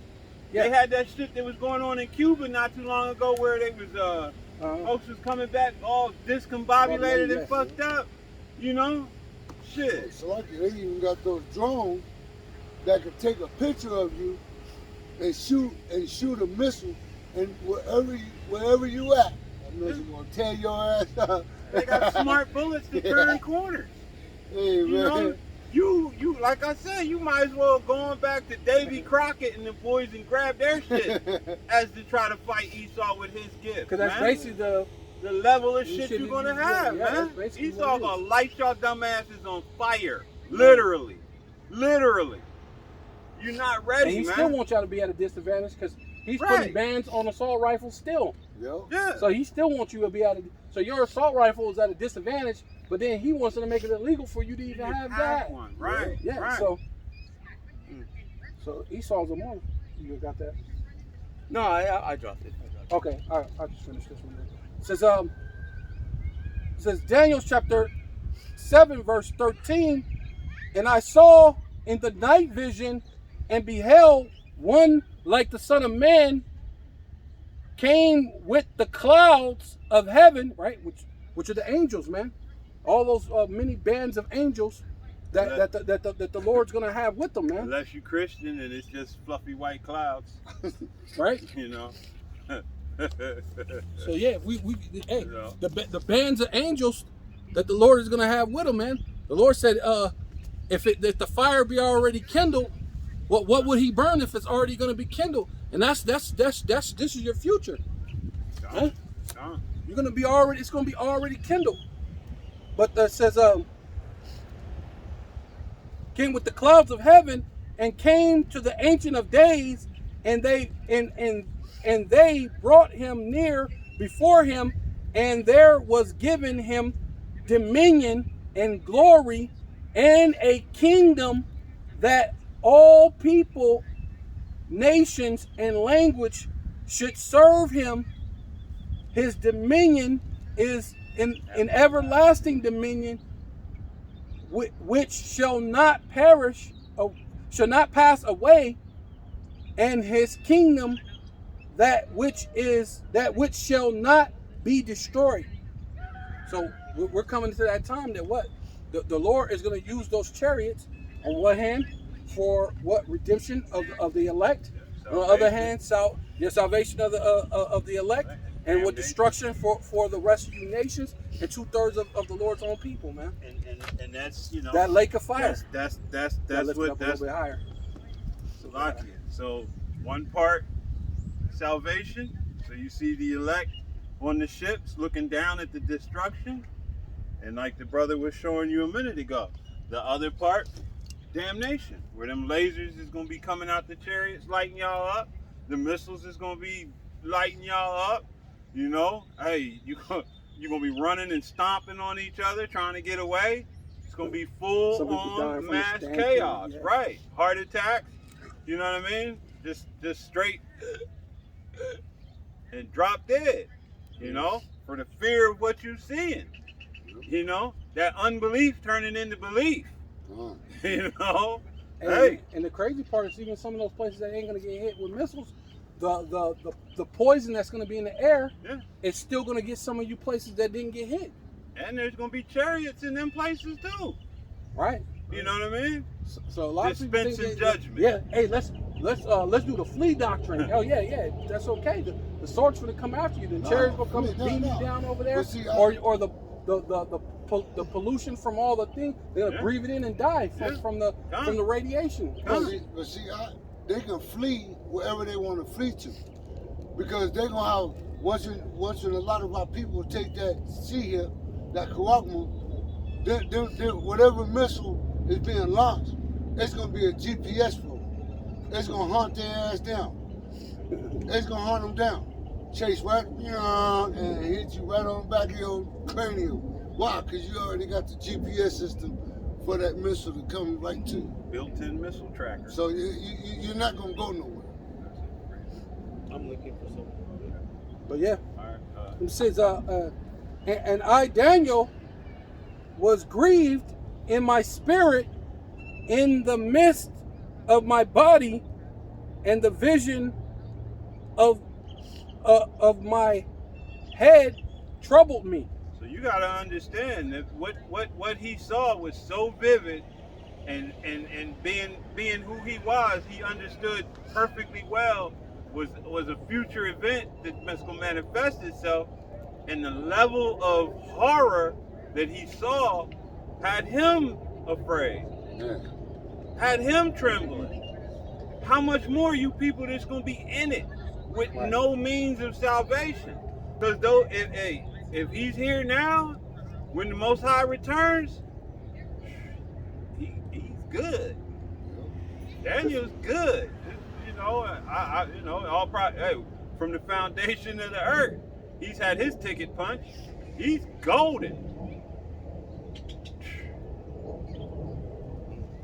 yeah. They had that shit that was going on in Cuba not too long ago where they was folks was coming back all discombobulated and fucked up, you know? Shit. So like they even got those drones that could take a picture of you and shoot a missile, and wherever you at, I know you're gonna tear your ass up. They got smart bullets to turn corners. Hey man. You know, you like I said, you might as well go on back to Davy Crockett and the boys and grab their shit as to try to fight Esau with his gift. Because that's man. basically the level of You shit shouldn't you're gonna use have, it. Yeah, man. that's basically Esau what it gonna is. light y'all dumbasses on fire. Literally. You're not ready, and he man. still wants y'all to be at a disadvantage because he's Right. putting bans on assault rifles still. Yo. Yeah. So he still wants you to be at a. So your assault rifle is at a disadvantage, but then he wants to make it illegal for you to even have that. one. Right. Yeah. Right. So Esau's a monk. You got that? No, I dropped it. Okay. All right. I'll just finish this one. It says Daniel chapter 7 verse 13, and I saw in the night vision and beheld one like the Son of Man came with the clouds of heaven, right? Which are the angels, man. All those many bands of angels that the Lord's gonna have with them, man. Unless you Christian and it's just fluffy white clouds, Right? you know. So yeah, hey, You know. the bands of angels that the Lord is gonna have with him, man. The Lord said, if the fire be already kindled, what would He burn if it's already gonna be kindled? And that's this is your future. Huh? You're gonna be already. It's gonna be already kindled. But that says, came with the clouds of heaven and came to the Ancient of Days, and they brought him near before him, and there was given him dominion and glory and a kingdom that all people, nations, and language should serve him. His dominion is an everlasting dominion which shall not perish, shall not pass away, and his kingdom that which shall not be destroyed. So we're coming to that time that what the Lord is going to use those chariots on one hand for what redemption of the elect, on the other hand your salvation of the elect, and with destruction for the rest of you nations and 2/3 of the Lord's own people, man. And that's, you know, That lake of fire. That's That lifts it what up a little bit higher. Salakia. So one part salvation. So you see the elect on the ships looking down at the destruction, and like the brother was showing you a minute ago, the other part, damnation, where them lasers is gonna be coming out the chariots lighting y'all up, the missiles is gonna be lighting y'all up. You know, hey, you're gonna be running and stomping on each other trying to get away. It's gonna be full Some people dying on from mass the stank, chaos, yeah. right? Heart attacks. You know what I mean? just straight and drop dead, you know, for the fear of what you're seeing. You know, that unbelief turning into belief. You know? And the crazy part is even some of those places that ain't gonna get hit with missiles, the poison that's gonna be in the air, it's still gonna get some of you places that didn't get hit. And there's gonna be chariots in them places too. Right. You know what I mean? So a lot of people Dispensing think judgment. Yeah. Hey, let's do the flea doctrine. Hell yeah, that's okay. The swords gonna come after you. The chariots will come and beam you down over there, See, or the pollution from all the things. They're gonna breathe it in and die from the radiation. But see, they can flee wherever they want to flee to, because they're gonna have once a lot of our people take that sea here, that Kawakma, whatever missile is being launched, it's gonna be a GPS for them. It's gonna hunt their ass down. It's gonna hunt them down, chase right, and hit you right on the back of your cranium. Why? Because you already got the GPS system for that missile to come right to you. Built-in missile tracker. So you're not gonna go nowhere. I'm looking for something. But yeah, All right, it says, and I, Daniel, was grieved in my spirit in the midst of my body, and the vision of my head troubled me. So you got to understand that what he saw was so vivid, and being who he was, he understood perfectly well was a future event that was going to manifest itself, and the level of horror that he saw had him afraid, had him trembling. How much more you people that's going to be in it with no means of salvation? Because though if he's here now, when the Most High returns, he's good. Daniel's good. You know, from the foundation of the earth, he's had his ticket punched. He's golden.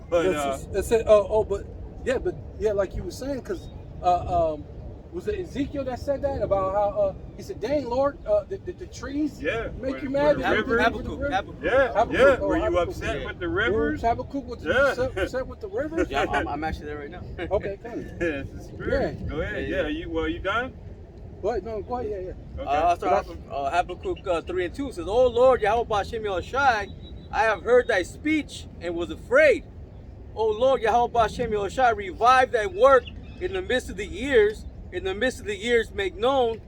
But it said, but like you were saying, because was it Ezekiel that said that about how he said, "Dang Lord, the trees make you mad." Habakkuk. Were you upset with the rivers? Habakkuk was upset with the rivers. Yeah, I'm actually there right now. Okay, thank you. Yes, it's true. Go ahead. Yeah, you done? Go ahead. Yeah. Okay. I'll start off Habakkuk 3 and 2 says, "O Lord, Yahweh Bashem Yahushai, I have heard thy speech and was afraid. O Lord, Yahweh Bashem Yahushai, revive thy work in the midst of the years. In the midst of the years, make known.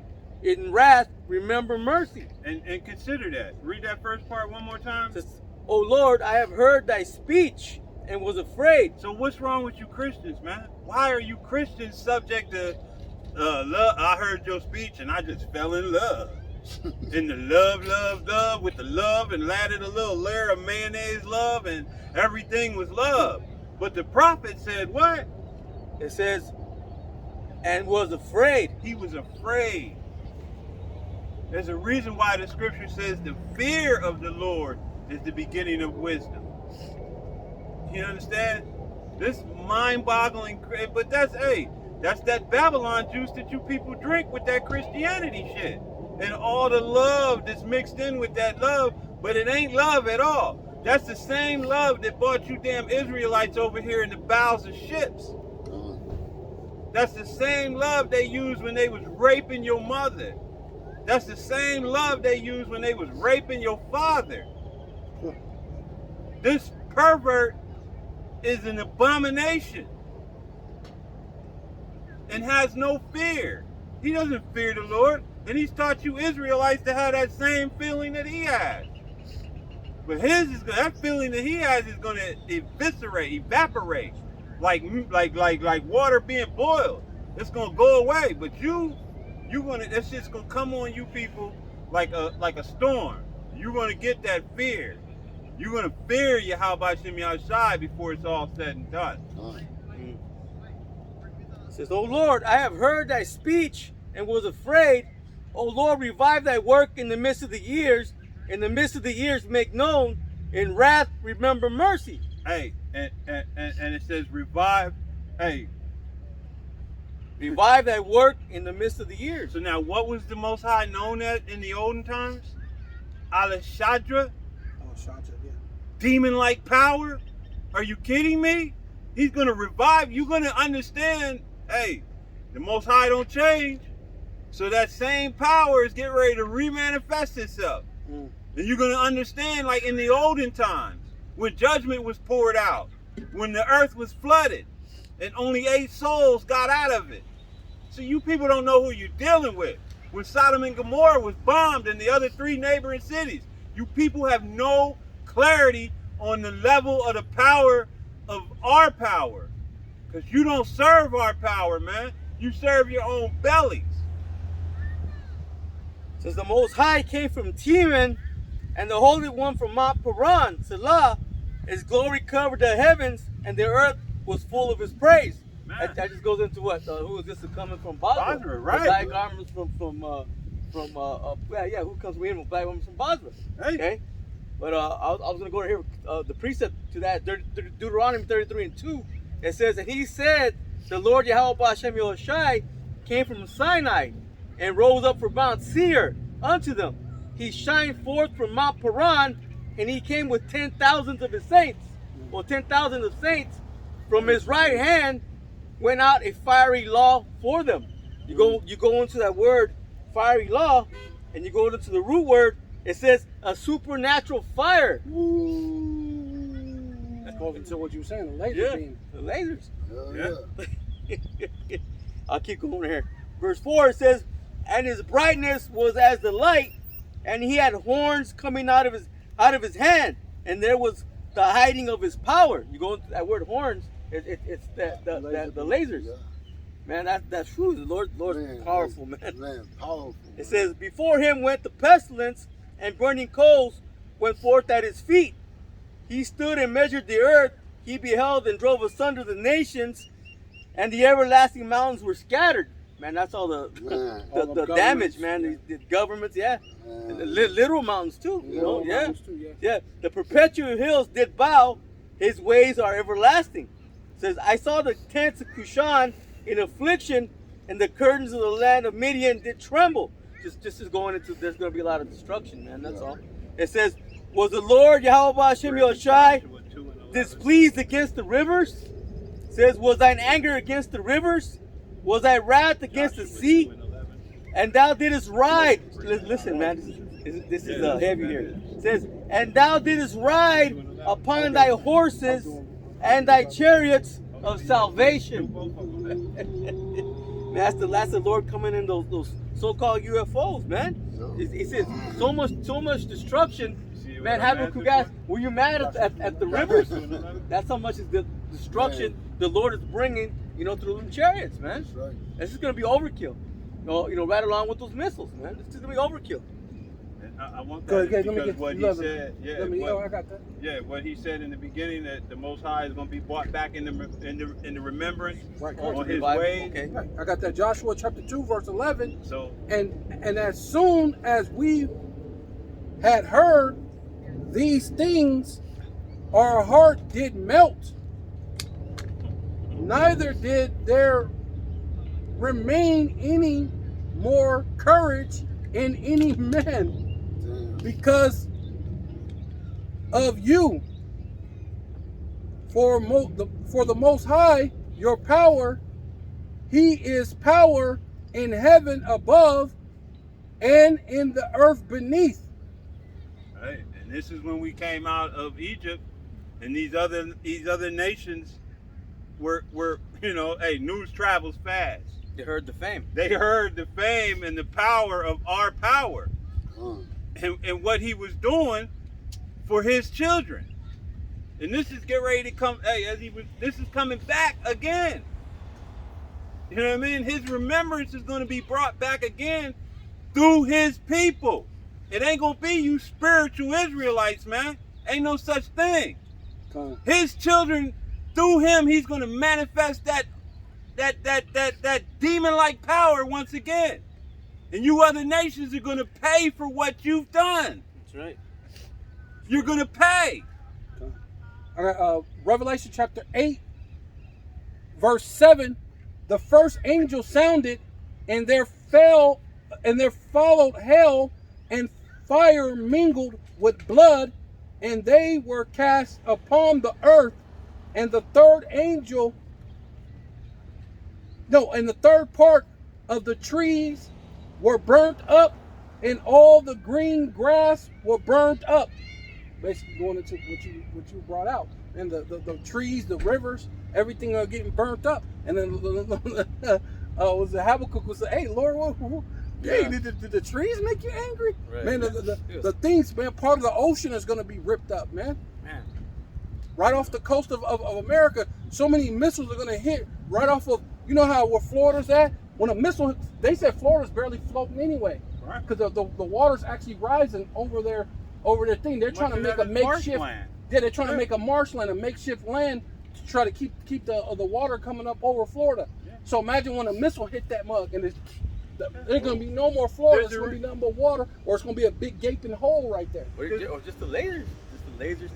In wrath, remember mercy." And consider that. Read that first part one more time. It says, "O Lord, I have heard thy speech and was afraid." So what's wrong with you Christians, man? Why are you Christians subject to love? I heard your speech and I just fell in love. And the love with the love, and added a little layer of mayonnaise love, and everything was love. But the prophet said what? It says, and was afraid. He was afraid. There's a reason why the scripture says the fear of the Lord is the beginning of wisdom. You understand? This mind-boggling, but that's that Babylon juice that you people drink with that Christianity shit. And all the love that's mixed in with that love, but it ain't love at all. That's the same love that brought you damn Israelites over here in the bowels of ships. That's the same love they used when they was raping your mother. That's the same love they used when they was raping your father. This pervert is an abomination and has no fear. He doesn't fear the Lord, and he's taught you Israelites to have that same feeling that he has. But that feeling that he has is going to evaporate, like water being boiled. It's going to go away. But that shit's going to come on you people like a storm. You're going to get that fear. You're going to fear Yahweh Shem Yahushai before it's all said and done. It says, "O Lord, I have heard thy speech and was afraid. O Lord, revive thy work in the midst of the years. In the midst of the years, make known. In wrath, remember mercy." Hey, and it says revive. Hey, Revive thy work in the midst of the years. So now, what was the Most High known as in the olden times? Alashadra, Oh, Shanta, yeah. demon-like power. Are you kidding me? He's gonna revive. You're gonna understand. Hey, the Most High don't change. So that same power is getting ready to remanifest itself. Mm. And you're gonna understand, like in the olden times, when judgment was poured out, when the earth was flooded, and only 8 souls got out of it. So you people don't know who you're dealing with. When Sodom and Gomorrah was bombed and the other 3 neighboring cities, you people have no clarity on the level of the power of our power. Because you don't serve our power, man. You serve your own bellies. Says the Most High came from Teman, and the Holy One from Mount Paran, Selah. His glory covered the heavens, and the earth was full of his praise. That just goes into what? Who is this coming from? Basra, Basra, right. The black garments who comes with him with black garments from Basra. Hey. Okay? But I was going to go here, the precept to that, Deuteronomy 33:2. It says, and he said, the Lord Yahweh Hashem Yahushai came from Sinai and rose up from Mount Seir unto them. He shined forth from Mount Paran, and he came with 10,000 of his saints. Well, 10,000 of saints. From his right hand went out a fiery law for them. You go into that word, fiery law, and you go into the root word, it says a supernatural fire. That goes into what you were saying, the laser beam. The lasers. Yeah. I'll keep going here. Verse 4, it says, and his brightness was as the light, and he had horns coming out of his hand, and there was the hiding of his power. You go into that word horns, it's the lasers. Yeah. Man, that's true. The Lord's powerful, man. Man, powerful. It says, before him went the pestilence, and burning coals went forth at his feet. He stood and measured the earth. He beheld and drove asunder the nations, and the everlasting mountains were scattered. Man, that's all the damage, man. The governments, yeah. The literal mountains too, you know, yeah. Yeah. The perpetual hills did bow. His ways are everlasting. It says, I saw the tents of Cushan in affliction, and the curtains of the land of Midian did tremble. Just is going into, there's going to be a lot of destruction, man. That's all. It says, was the Lord Yahweh Hashem Yahushai displeased against the rivers? It says, was thine anger against the rivers? Was thy wrath against the sea? And thou didst ride. Listen, man, this is heavy here. It says, and thou didst ride upon thy horses and thy chariots of salvation. Man, that's the Lord coming in those so-called UFOs, man. It says so much destruction. Man, Habakkuk asked, were you mad at the rivers? That's how much is the destruction the Lord is bringing, through them chariots, man. That's right. This is going to be overkill. Right along with those missiles, man. This is going to be overkill. I want that because what he said, I got that. Yeah, what he said in the beginning, that the Most High is going to be brought back in the remembrance on his ways. Okay. Right. I got that. Joshua chapter 2, verse 11. So, and as soon as we had heard these things, our heart did melt. Neither did there remain any more courage in any man because of you. For the Most High, your power, He is power in heaven above and in the earth beneath. right, and this is when we came out of Egypt, and these other nations were hey, news travels fast. They heard the fame. They heard the fame and the power of our power. And what he was doing for his children. And this is getting ready to come, this is coming back again. You know what I mean? His remembrance is going to be brought back again through his people. It ain't going to be you spiritual Israelites, man. Ain't no such thing. His children, through him, he's going to manifest that demon-like power once again. And you other nations are going to pay for what you've done. That's right. You're going to pay. I got Revelation chapter 8, verse 7. the first angel sounded, and there followed hell and fire mingled with blood, and they were cast upon the earth, and the third part of the trees were burnt up, and all the green grass were burnt up. Basically going into what you brought out. And the trees, the rivers, everything are getting burnt up. And then was the Habakkuk was like, hey Lord, hey, did the trees make you angry? Right. Man, the things, man, part of the ocean is gonna be ripped up, man. Man. Right off the coast of America, so many missiles are gonna hit right off of, you know how where Florida's at? When a missile, they said Florida's barely floating anyway. Right. Because the water's actually rising over their thing. They're trying to make a makeshift. Yeah, they're trying to make a marshland, a makeshift land to try to keep the water coming up over Florida. Yeah. So imagine when a missile hit that mug, and there's gonna be no more Florida. It's gonna be nothing but water, or it's gonna be a big gaping hole right there. Or just the lasers,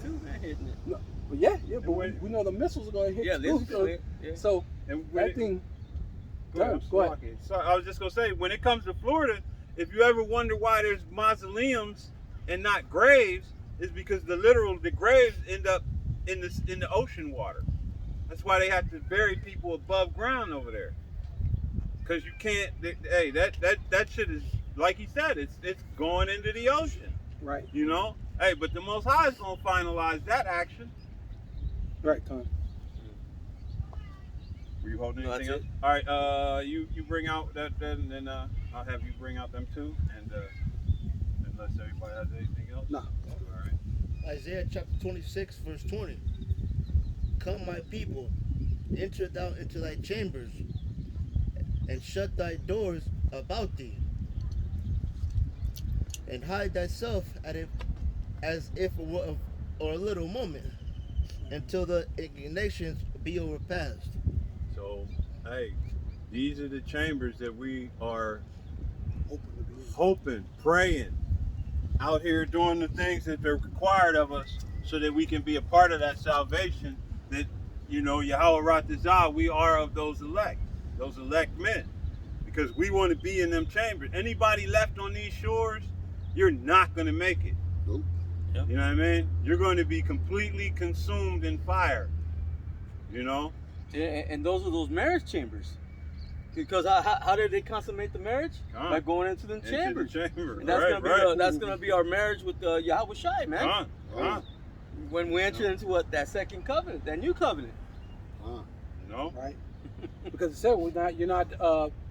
too, man, hitting it. No, but yeah, but we know the missiles are gonna hit. Yeah, too, so that thing. Go ahead. So I was just gonna say, when it comes to Florida, if you ever wonder why there's mausoleums and not graves, it's because the graves end up in the ocean water. That's why they have to bury people above ground over there. Because you can't. Hey, that shit is, like he said, it's going into the ocean. Right. You know. Hey, but the Most High is gonna finalize that action. Right, Con. Were you holding No, anything else? that's it. All right. You bring out that, and then I'll have you bring out them too, and unless everybody has anything else. No. All right. Isaiah chapter 26, verse 20. Come, my people, enter thou into thy chambers, and shut thy doors about thee, and hide thyself as if for a little moment, until the indignations be overpassed. So, hey, these are the chambers that we are hoping, praying, out here doing the things that are required of us so that we can be a part of that salvation that, you know, Yahweh Ratazah, we are of those elect men. Because we want to be in them chambers. Anybody left on these shores, you're not going to make it. Nope. Yep. You know what I mean? You're going to be completely consumed in fire. You know? And those are those marriage chambers. Because how did they consummate the marriage? By going into the chambers. And that's gonna be our marriage with Yahweh Shai, man. When we enter into that second covenant, that new covenant. You know? Right. Because it said you're not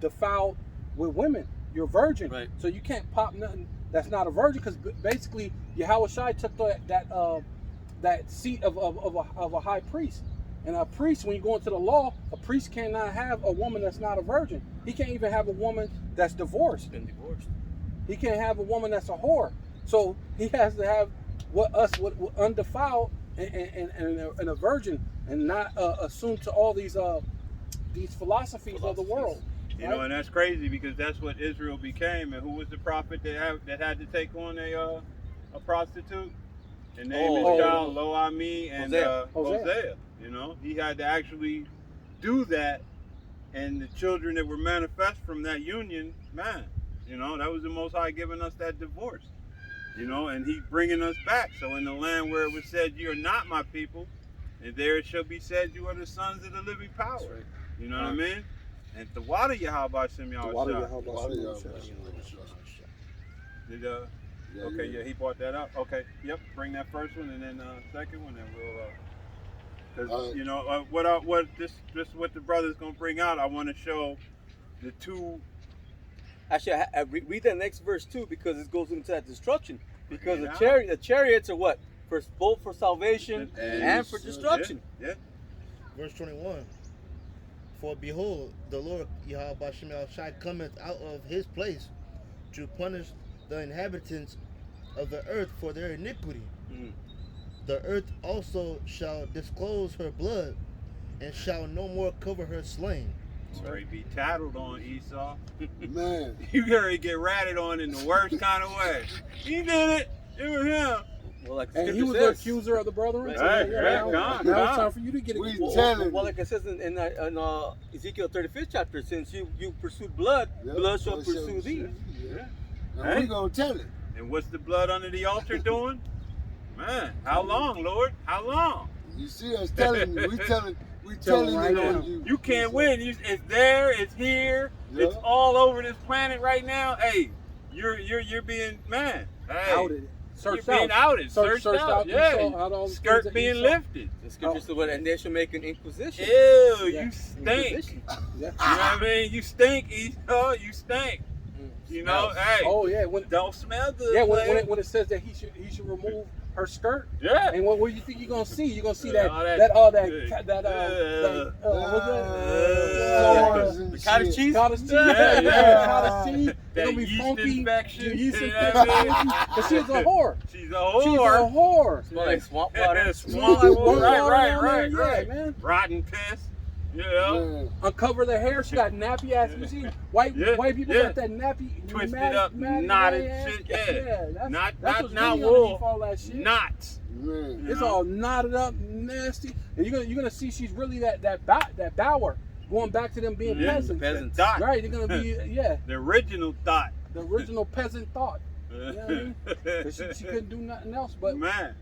defiled with women. You're a virgin. Right. So you can't pop nothing that's not a virgin, because basically Yahweh Shai took that seat of a high priest. And a priest, when you go into the law, a priest cannot have a woman that's not a virgin. He can't even have a woman that's divorced. Been divorced. He can't have a woman that's a whore. So he has to have what undefiled and a virgin, and not assume to all these philosophies of the world. You know, and that's crazy, because that's what Israel became. And who was the prophet that had to take on a prostitute? The name is child Lo Ami and Hosea. You know, he had to actually do that, and the children that were manifest from that union, man, you know, that was the Most High giving us that divorce, you know, and he bringing us back. So in the land where it was said, you are not my people, and there it shall be said, you are the sons of the living power. Right. You know what I mean? And the water Yahweh Shem Yahweh. Okay, yeah, he brought that up. Okay, yep, bring that first one, and then second one, and we'll. Because you know what the brother's gonna bring out. I want to show the two. Actually, I read that next verse too, because it goes into that destruction. Because the chariots are what? Both for salvation and for destruction. Yeah. Verse 21. For behold, the Lord Yahweh Shem Shai cometh out of his place to punish the inhabitants of the earth for their iniquity. Mm. The earth also shall disclose her blood, and shall no more cover her slain. Sorry, be tattled on, Esau. Man. You gotta get ratted on in the worst kind of way. He did it. It was him. Well, like the And he scripture was the says. accuser of the brethren. Right. So Right, yeah, right, now, gone, now it's gone. time for you to get it. We Well, telling well, like it says in Ezekiel 35th chapter, since you pursued blood, Yep, blood shall blood pursue thee. Yeah. And Hey. we gonna tell it. And what's the blood under the altar doing? Man, how long, Lord? How long? You see us telling you. We telling right it now. on you. You can't win. It's there. It's here. Yeah. It's all over this planet right now. Hey, you're being man. Hey, Outed. you're Searched being out. outed. Searched out. Esau, Yeah. out all the things Skirt that being Esau- lifted. The scripture says, "What? And they shall make an inquisition." Ew, Yeah. you stink. Inquisition. Yeah. You know what I mean? You stink, Esau. You stink. You know, hey, Oh yeah. When don't smell good. yeah, player. when it says that he should remove her skirt, Yeah. and what do you think you're gonna see? You're gonna see Yeah, that all that- that yeah. what's that? The cottage cheese. Cottage cheese, Yeah, yeah, cottage cheese. It's That gonna be yeast funky. infection. Yeast You know infection. what I mean? But she's a whore. She's a She's a whore. whore. Smell like swamp Yeah, water. swamp Like water. water Right, down there, right. yeah, man. Rotten piss. You know? Man, Uncover the hair. She got nappy ass. You see, white people yeah. got that nappy, Twisted mad- up, mad knotted ass. shit, yeah. that's, Not- that's not- what's not really wool. underneath all that shit. Knots. man. You It's know? all knotted up, nasty, and you're gonna see she's really that bower, going back to them being Yeah, peasants. peasants. Dot. Right? They're gonna be The original thought. the original peasant thought. You know what I mean? 'Cause she couldn't do nothing else but Man.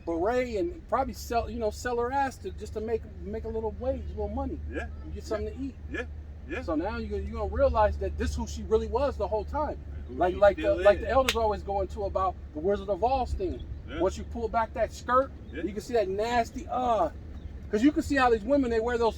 beret and probably sell her ass just to make a little wage, a little money, Yeah. and get something to eat. Yeah. Yeah. So now you're gonna realize that this is who she really was the whole time. Like She the still is. elders always go into about the Wizard of Oz thing. Yeah. Once you pull back that skirt, Yeah. you can see that nasty because you can see how these women, they wear those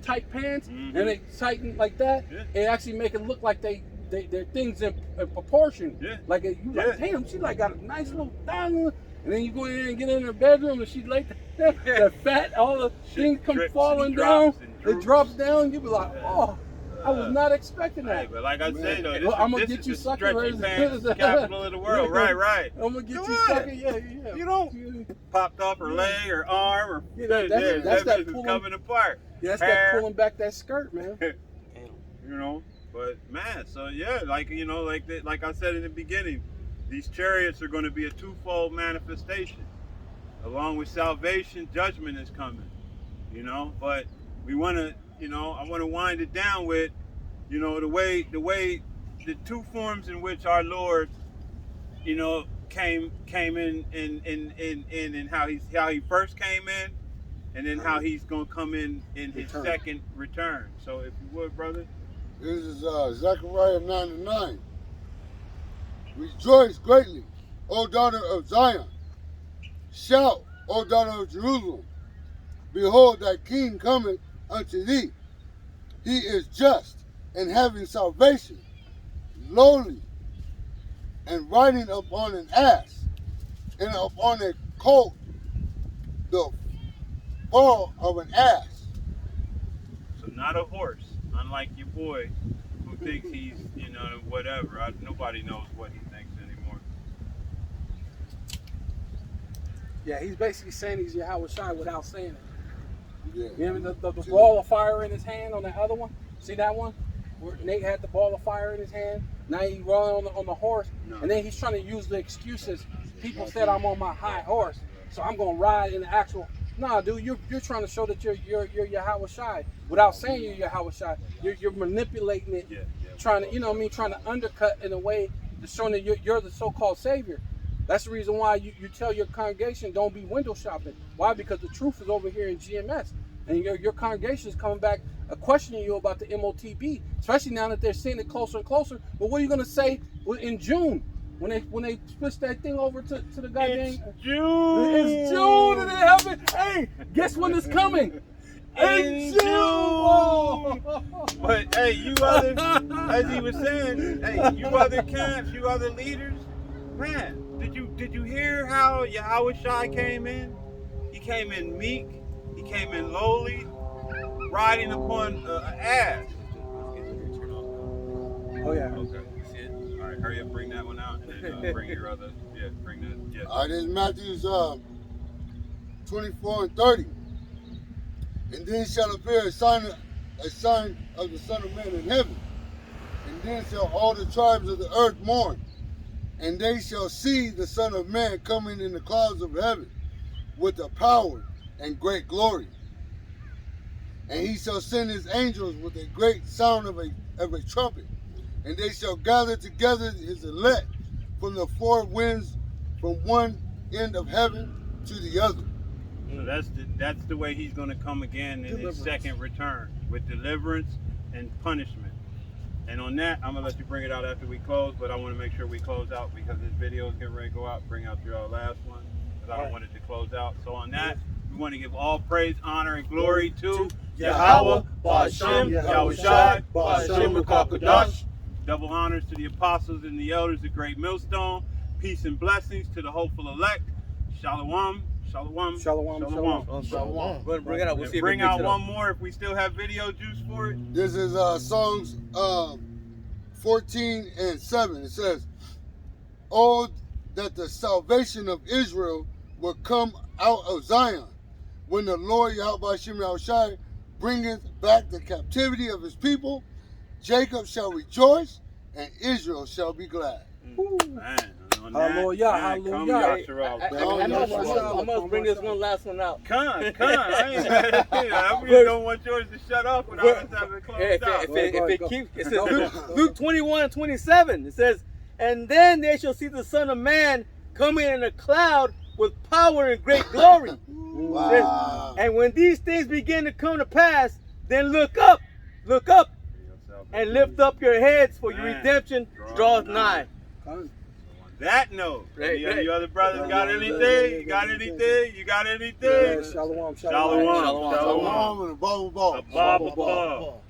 tight pants Mhm. and they tighten like that. Yeah. It actually make it look like their things in proportion. Yeah. Like you Yeah. like, damn, she like got a nice little thing. And then you go in there and get in her bedroom and she's like the fat, all the things come drips falling and down. drops and It droops. drops down. You be like, oh, I was not expecting Hey, that. but like I say though, Well, I'm gonna this get is you the sucker stretchy raised. pants capital of the world. Right. I'm gonna get Go you ahead. sucker. Yeah. You don't popped off her leg or arm or Yeah, that's that is pulling- coming apart. Yeah, that's Hair. that pulling back that skirt, man. You know, but man, so yeah, like like I said in the beginning, these chariots are going to be a twofold manifestation. Along with salvation, judgment is coming. You know, but we want to, I want to wind it down with, the way the two forms in which our Lord, came in and how he first came in, and then how he's gonna come in his Return. second return. So if you would, brother. This is Zechariah 9:9. Rejoice greatly, O daughter of Zion. Shout, O daughter of Jerusalem. Behold, thy king cometh unto thee. He is just and having salvation, lowly, and riding upon an ass, and upon a colt, the foal of an ass. So not a horse, unlike your boy who thinks he's, whatever. Nobody knows what he thinks anymore. Yeah, he's basically saying he's Yahweh Shai without saying it. Yeah. You know the ball of fire in his hand on that other one? See that one? Where Nate had the ball of fire in his hand. Now he's rolling on the horse. No. And then he's trying to use the excuses. People said I'm on my high horse, so I'm gonna ride in the actual. Nah, dude, you're trying to show that you're Yahweh Shai without saying you're Yahweh Shai. You're manipulating it, Yeah. trying to trying to undercut in a way to show that you're the so-called savior. That's the reason why you tell your congregation don't be window shopping. Why? Because the truth is over here in GMS, and your congregation is coming back questioning you about the MOTB, especially now that they're seeing it closer and closer. But what are you gonna say in June when they switch that thing over to the goddamn? It's June. It's June and it happened. Hey, guess when it's coming? In June. Oh. But hey, you other, as he was saying, hey, you other camps, you other leaders, man, did you hear how Yahweh Shai came in? He came in meek, he came in lowly, riding upon an ass. Oh yeah. Okay. All right, hurry up, bring that one out, and then bring your other, bring that. Yeah. This is Matthew 24:30. And then shall appear a sign of the Son of Man in heaven. And then shall all the tribes of the earth mourn. And they shall see the Son of Man coming in the clouds of heaven with the power and great glory. And he shall send his angels with a great sound of a trumpet. And they shall gather together his elect from the four winds, from one end of heaven to the other. So that's the way he's going to come again in his second return, with deliverance and punishment. And on that, I'm going to let you bring it out after we close, but I want to make sure we close out because this video is getting ready to go out. Bring out your last one because I don't want it to close out. So on that, we want to give all praise, honor, and glory to Yahweh, Ba'ashem, Yahushai, Ba'ashem, Kakadash. Double honors to the apostles and the elders, the great millstone. Peace and blessings to the hopeful elect. Shalom, shalom, Shalom, shalom. Shalom. Go ahead and bring it out. We'll see if Bring we can out mix it one up. more if we still have video juice for it. This is Songs 14 and 7. It says, "Oh, that the salvation of Israel will come out of Zion, when the Lord Yahweh Shem Yahushai bringeth back the captivity of his people. Jacob shall rejoice, and Israel shall be glad." Man, on that, Hallelujah, man, come hallelujah. Yahshua. I must bring this one last one out. Come, I ain't mad at you. I really don't want yours to shut off without us having closed out. If it keeps, it says Luke 21 and 27. It says, "And then they shall see the Son of Man coming in a cloud with power and great glory." Wow. It says, "And when these things begin to come to pass, then look up, and lift up your heads, for your Man, redemption draweth nigh." On that note, Right, any right. of you other brothers got anything? You got anything? You got anything? Shalom, Shalom. Shalom and a bubble ball. A bubble ball.